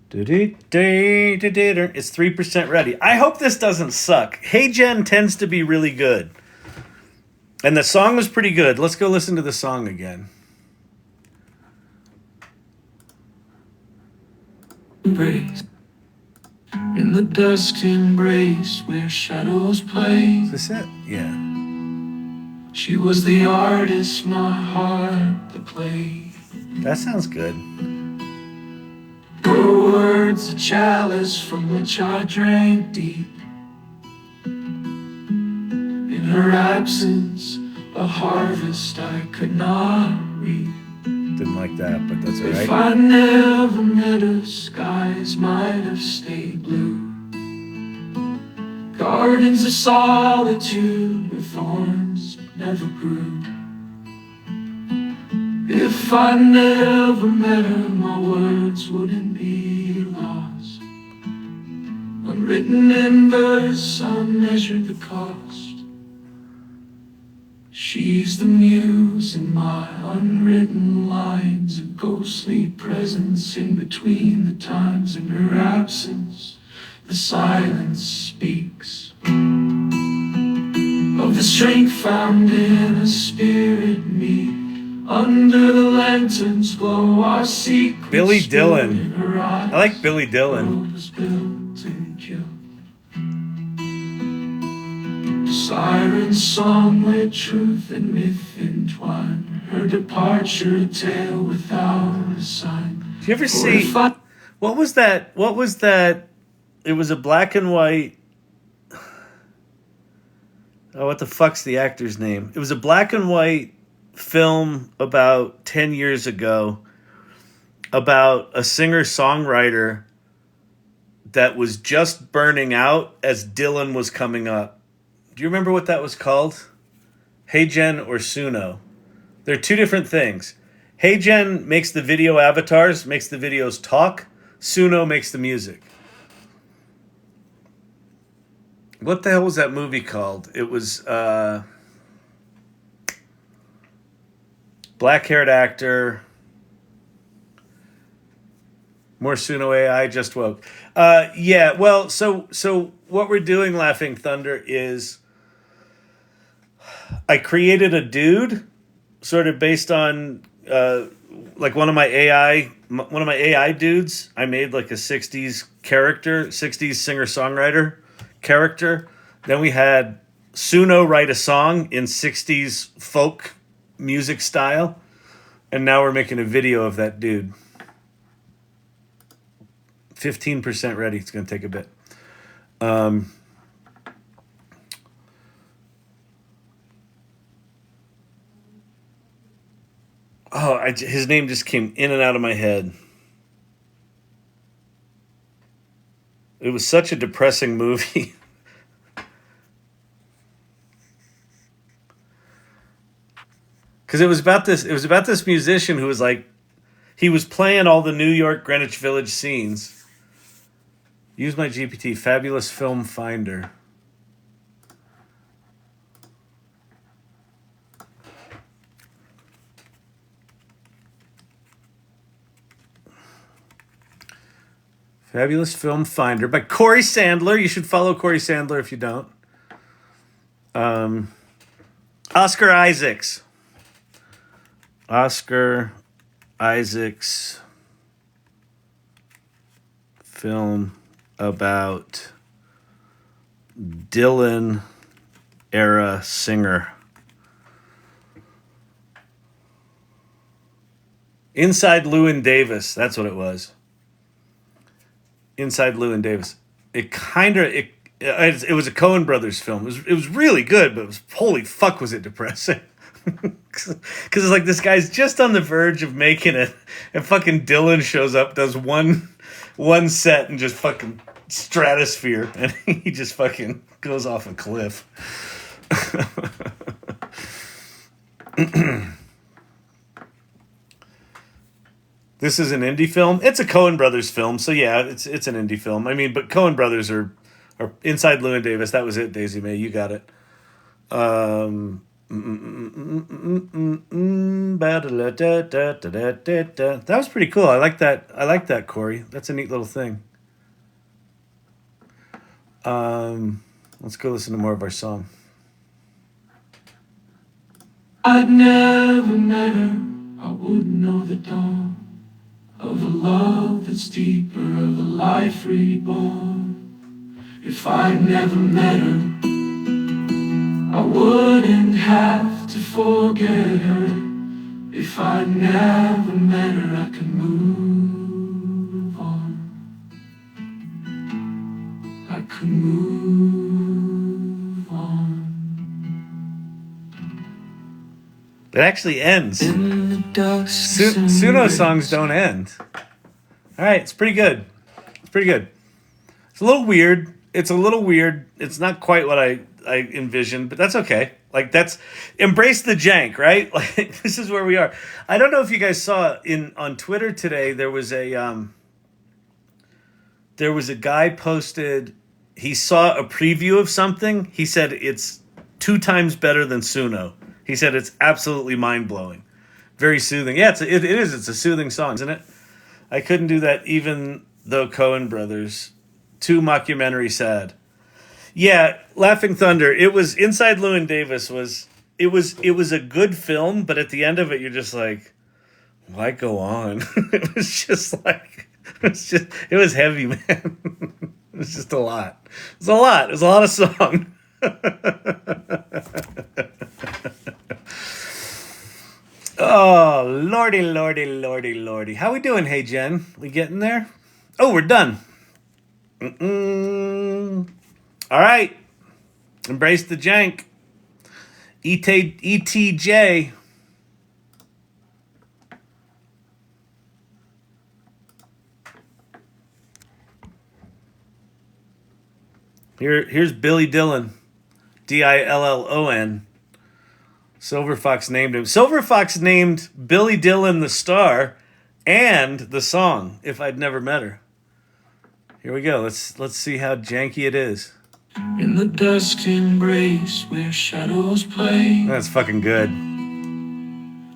It's 3% ready. I hope this doesn't suck. HeyGen tends to be really good. And the song was pretty good. Let's go listen to the song again. Embrace. In the dusk embrace where shadows play. Is this it? Yeah. She was the artist, my heart to play. That sounds good. Her words, a chalice from which I drank deep. In her absence, a harvest I could not reap. Didn't like that, but that's all If right. I never met her, skies might have stayed blue. Gardens of solitude where thorns never grew. If I never met her, my words wouldn't be lost. Unwritten in verse, I measured the cost. She's the muse in my unwritten lines, a ghostly presence in between the times. In her absence, the silence speaks of the strength found in a spirit meek. Under the lanterns glow our secrets. Billy Dillon. I like Billy Dillon. Siren song where truth and myth entwine. Her departure a tale without a sign. Do you ever see what was that? It was a black and white. Oh, what the fuck's the actor's name? It was a black and white film about 10 years ago about a singer-songwriter that was just burning out as Dylan was coming up. Do you remember what that was called? HeyGen or Suno. They're two different things. HeyGen makes the video avatars, makes the videos talk. Suno makes the music. What the hell was that movie called? It was black-haired actor. More Suno AI just woke. Yeah, well, so what we're doing, Laughing Thunder, is I created a dude sort of based on like one of my AI dudes. I made like a 60's character, 60's singer-songwriter character. Then we had Suno write a song in 60's folk music style. And now we're making a video of that dude. 15% ready. It's going to take a bit. His name just came in and out of my head. It was such a depressing movie. Because it was about this musician who was like, he was playing all the New York Greenwich Village scenes. Use my GPT, fabulous film finder. Fabulous Film Finder by Corey Sandler. You should follow Corey Sandler if you don't. Oscar Isaacs. Oscar Isaacs film about Dylan era singer. Inside Llewyn Davis. That's what it was. Inside Llewyn Davis. It was a Coen Brothers film. It was really good, but holy fuck was it depressing. Because it's like this guy's just on the verge of making it, and fucking Dylan shows up, does one set, and just fucking stratosphere, and he just fucking goes off a cliff. This is an indie film. It's a Coen Brothers film, so yeah, it's an indie film. I mean, but Coen Brothers are Inside Llewyn Davis. That was it, Daisy May. You got it. That was pretty cool. I like that, Corey. That's a neat little thing. Let's go listen to more of our song. I'd never met her, I wouldn't know the dawn of a love that's deeper, of a life reborn. If I'd never met her, I wouldn't have to forget her. If I'd never met her, I could move on. I could move on. It actually ends. Suno songs don't end. All right, it's pretty good. It's a little weird. It's not quite what I envisioned, but that's okay. Like, that's embrace the jank, right? Like, this is where we are. I don't know if you guys saw on Twitter today. There was a guy posted. He saw a preview of something. He said it's 2 times better than Suno. He said it's absolutely mind-blowing. Very soothing. Yeah, it is. It's a soothing song, isn't it? I couldn't do that even though Coen Brothers. Too mockumentary sad. Yeah, Laughing Thunder. It was Inside Llewyn Davis was it was a good film, but at the end of it you're just like, why go on? It was just like it was heavy, man. It was just a lot. It was a lot. It was a lot of song. Oh, lordy, lordy, lordy, lordy. How we doing, Hey Jen? We getting there? Oh, we're done. All right. Embrace the jank. ETJ. Here's Billy Dillon. Dillon. Silver Fox named him. Silver Fox named Billy Dillon the star and the song, If I'd Never Met Her. Here we go. Let's see how janky it is. In the dusk embrace where shadows play. That's fucking good.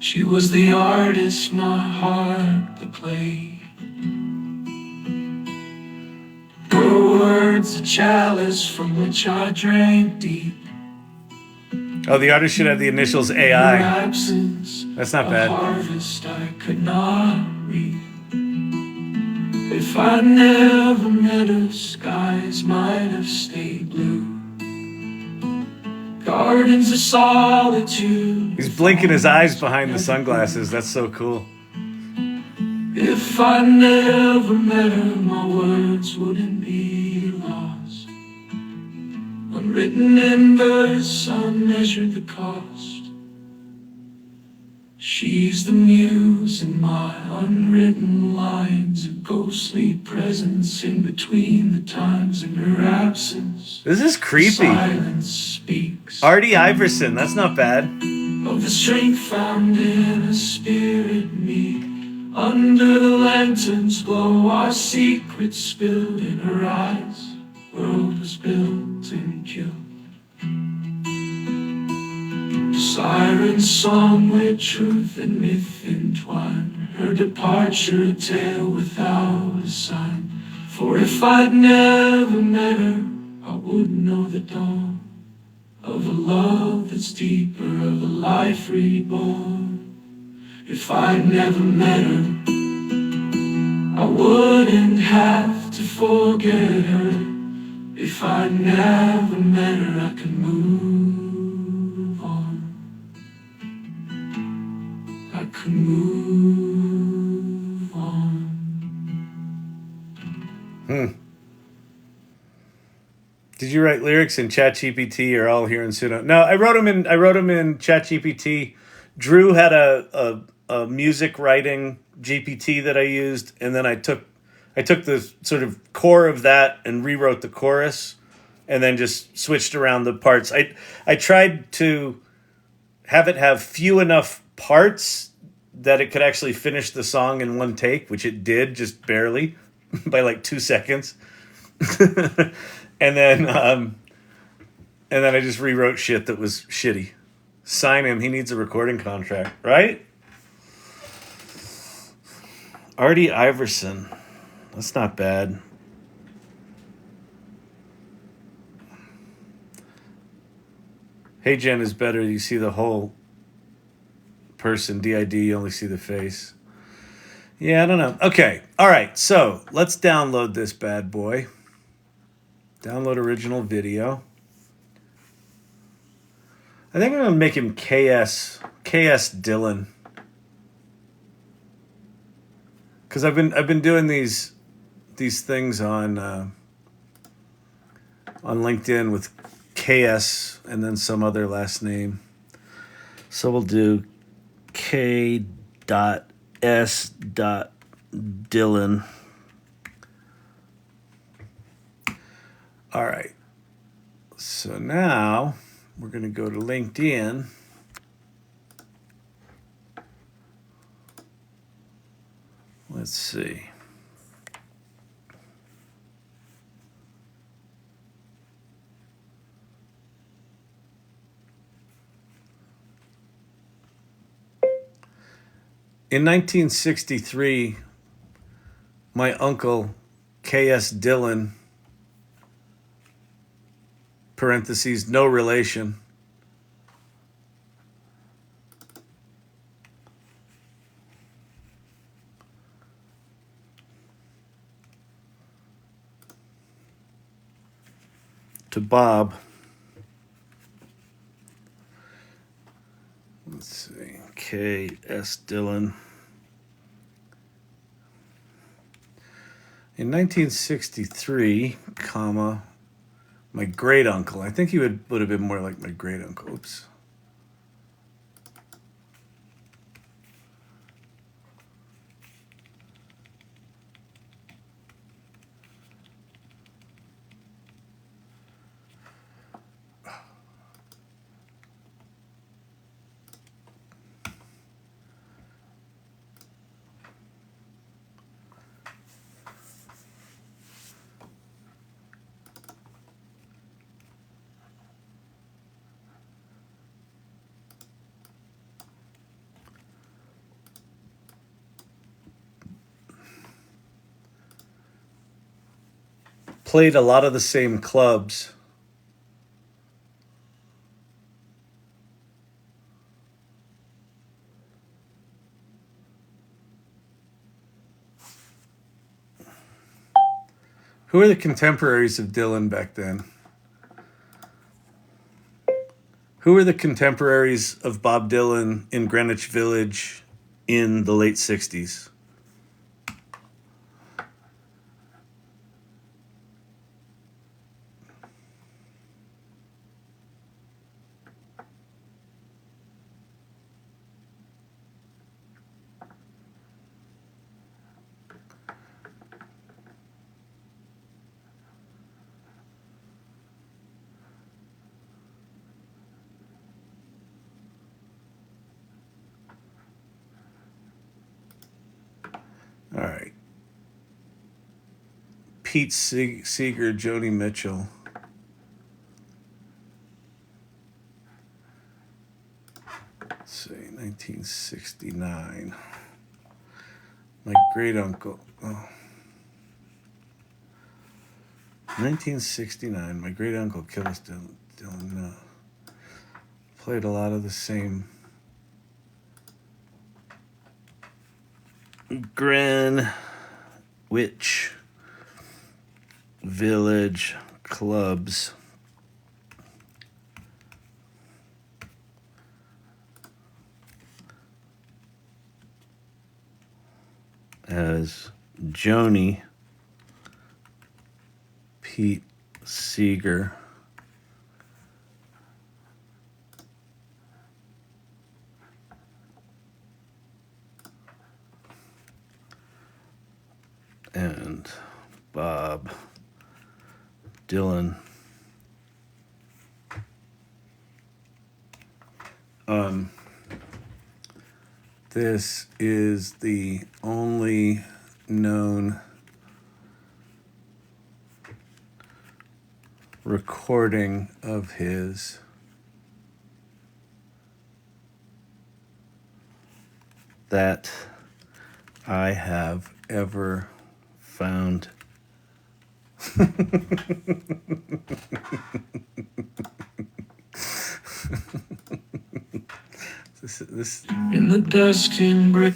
She was the artist, not hard to play. Her words a chalice from which I drank deep. Oh, the artist should have the initials Her AI. absence, That's not a bad. harvest I could not reap. If I never met her, skies might have stayed blue. Gardens of solitude. He's blinking his eyes behind the sunglasses. That's so cool. If I never met her, my words wouldn't be lost. Unwritten in verse, unmeasured the cost. She's the muse in my unwritten lines, a ghostly presence in between the times. In her absence, This is creepy. silence speaks Artie Iverson. That's not bad. of the strength found in a spirit meek. Under the lantern's glow, our secrets spilled in her eyes. World was built and killed. Siren song where truth and myth entwine. Her departure a tale without a sign. For if I'd never met her, I wouldn't know the dawn of a love that's deeper, of a life reborn. If I'd never met her, I wouldn't have to forget her. If I'd never met her, I could move on. I could move on. Did you write lyrics in ChatGPT or all here in Suno? No, I wrote them in ChatGPT. Drew had a music writing GPT that I used, and then I took the sort of core of that and rewrote the chorus, and then just switched around the parts. I tried to have it have few enough parts that it could actually finish the song in one take, which it did, just barely, by like 2 seconds. and then I just rewrote shit that was shitty. Sign him. He needs a recording contract, right? Artie Iverson. That's not bad. Hey Jen is better. You see the whole person. DID, you only see the face. Yeah, I don't know. Okay. All right. So let's download this bad boy. Download original video. I think I'm going to make him KS Dillon. Because I've been doing these things on LinkedIn with KS and then some other last name. So we'll do K.S. Dillon. All right. So now we're going to go to LinkedIn. Let's see. In 1963, my uncle, K.S. Dillon, parentheses, no relation, to Bob. Let's see, K.S. Dillon. In 1963, comma, my great uncle. I think he would have been more like my great uncle. Oops. Played a lot of the same clubs. Who are the contemporaries of Dylan back then? Who were the contemporaries of Bob Dylan in Greenwich Village in the late 60s? All right. Pete Seeger, Joni Mitchell. Let's see, 1969. My great uncle. Oh. 1969. My great uncle Killis Dylan played a lot of the same Greenwich Village clubs as Joni, Pete Seeger, and Bob Dylan. This is the only known recording of his that I have ever found. This In the dusk and gray.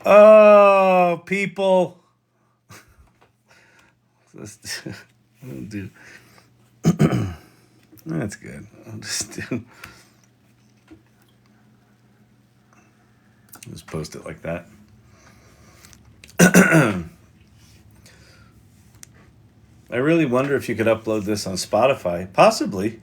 Oh, people. I'll do. That's good. I'll just do. Just post it like that. I really wonder if you could upload this on Spotify. Possibly.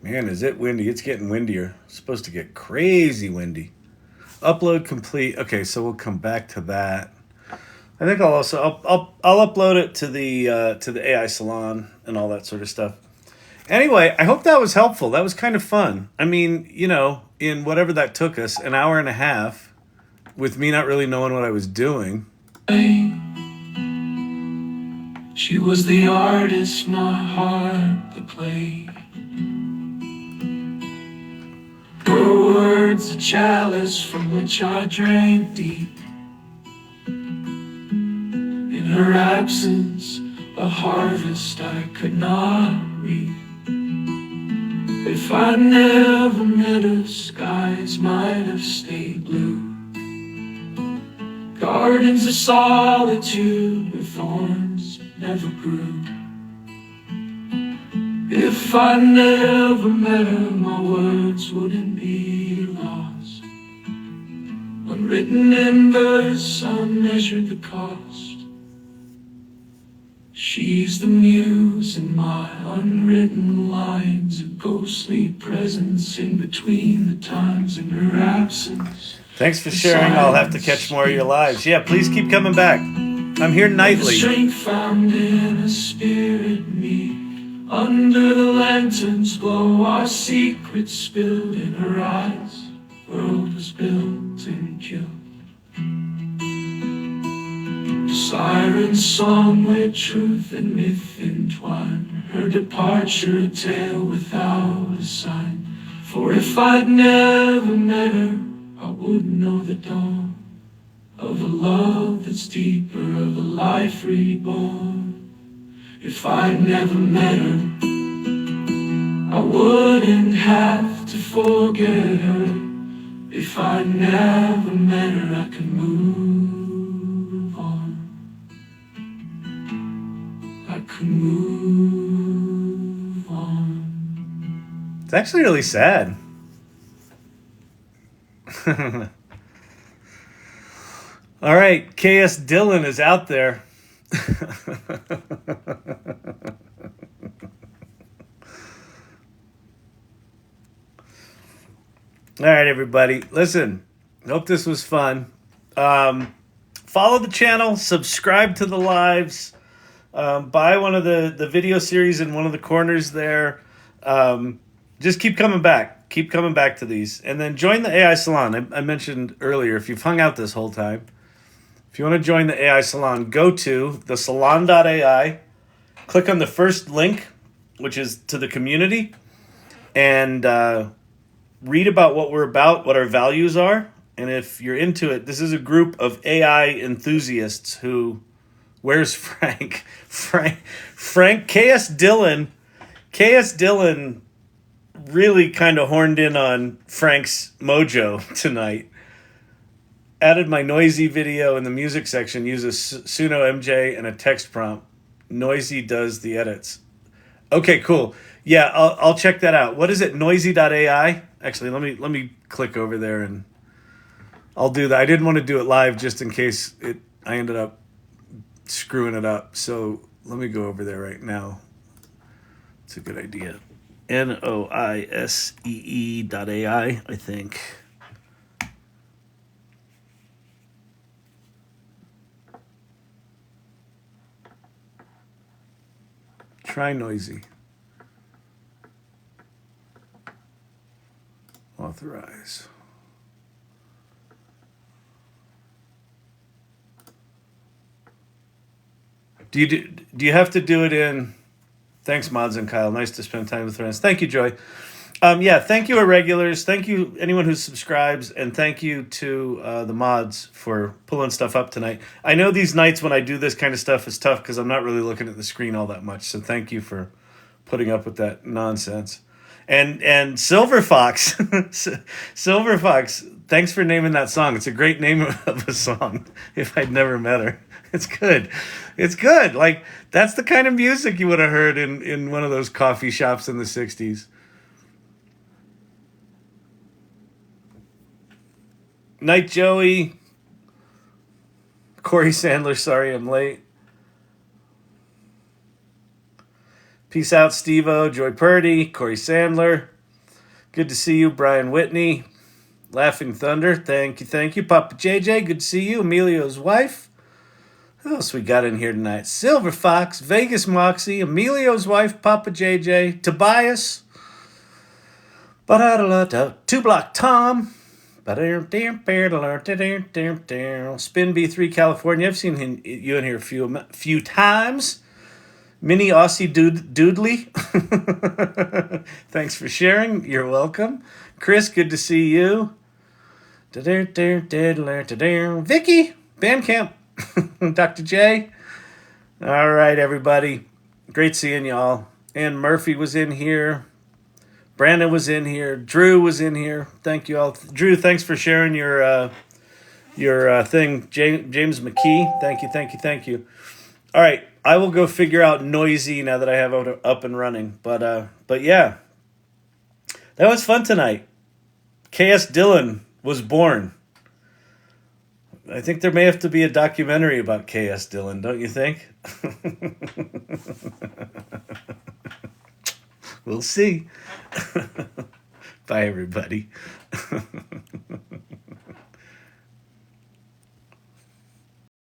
Man, is it windy? It's getting windier. It's supposed to get crazy windy. Upload complete. Okay, so we'll come back to that. I think I'll upload it to the AI Salon and all that sort of stuff. Anyway, I hope that was helpful. That was kind of fun. I mean, you know, in whatever that took us, an hour and a half, with me not really knowing what I was doing. She was the artist, not hard to play. Her words a chalice from which I drank deep. In her absence, a harvest I could not reap. If I never met her, skies might have stayed blue. Gardens of solitude where thorns never grew. If I never met her, my words wouldn't be lost. Unwritten in verse, I measured the cost. She's the muse in my unwritten lines, a ghostly presence in between the times. In her absence, Thanks for sharing. I'll have to catch more of your lives. Yeah, please keep coming back. I'm here nightly. Strength found in a spirit meet. Under the lanterns glow, our secrets spilled. In her eyes, world was built and killed. Siren song where truth and myth entwine. Her departure a tale without a sign. For if I'd never met her, I wouldn't know the dawn of a love that's deeper, of a life reborn. If I'd never met her, I wouldn't have to forget her. If I'd never met her, I could move on. I could move on. It's actually really sad. All right, KS Dylan is out there. All right, everybody. Listen, hope this was fun. Follow the channel, subscribe to the lives, buy one of the video series in one of the corners there. Just keep coming back. Keep coming back to these. And then join the AI Salon. I mentioned earlier, if you've hung out this whole time, if you want to join the AI Salon, go to thesalon.ai, click on the first link, which is to the community, and read about what we're about, what our values are. And if you're into it, this is a group of AI enthusiasts who... Where's Frank? Frank, KS Dylan really kind of horned in on Frank's mojo tonight. Added my Noisy video in the music section, uses Suno MJ and a text prompt. Noisy does the edits. Okay, cool. Yeah, I'll check that out. What is it? Noisy.ai? Actually, let me click over there and I'll do that. I didn't want to do it live just in case I ended up screwing it up. So let me go over there right now. It's a good idea. Noisee.ai, I think. Try Noisy. Authorize. Do you have to do it in... Thanks, Mods and Kyle. Nice to spend time with friends. Thank you, Joy. Yeah, thank you, our regulars. Thank you, anyone who subscribes. And thank you to the mods for pulling stuff up tonight. I know these nights when I do this kind of stuff is tough because I'm not really looking at the screen all that much. So thank you for putting up with that nonsense. And Silver Fox, Silver Fox, thanks for naming that song. It's a great name of a song. If I'd never met her. It's good. It's good. Like, that's the kind of music you would have heard in one of those coffee shops in the 60s. Night, Joey. Corey Sandler, sorry I'm late. Peace out, Steve-O, Joy Purdy, Corey Sandler. Good to see you, Brian Whitney. Laughing Thunder, thank you. Papa JJ, good to see you. Emilio's wife. Who else we got in here tonight? Silver Fox, Vegas Moxie, Emilio's wife, Papa JJ, Tobias, Two Block Tom, Spin B3 California. I've seen you in here a few times. Mini Aussie Doodly. Thanks for sharing. You're welcome. Chris, good to see you. Vicky, Bandcamp. Dr. J. All right, everybody. Great seeing y'all. Ann Murphy was in here. Brandon was in here. Drew was in here. Thank you all. Drew, thanks for sharing your thing. James McKee, thank you. All right, I will go figure out Noisy now that I have it up and running. But yeah, that was fun tonight. K.S. Dillon was born. I think there may have to be a documentary about K.S. Dillon, don't you think? We'll see. Bye, everybody.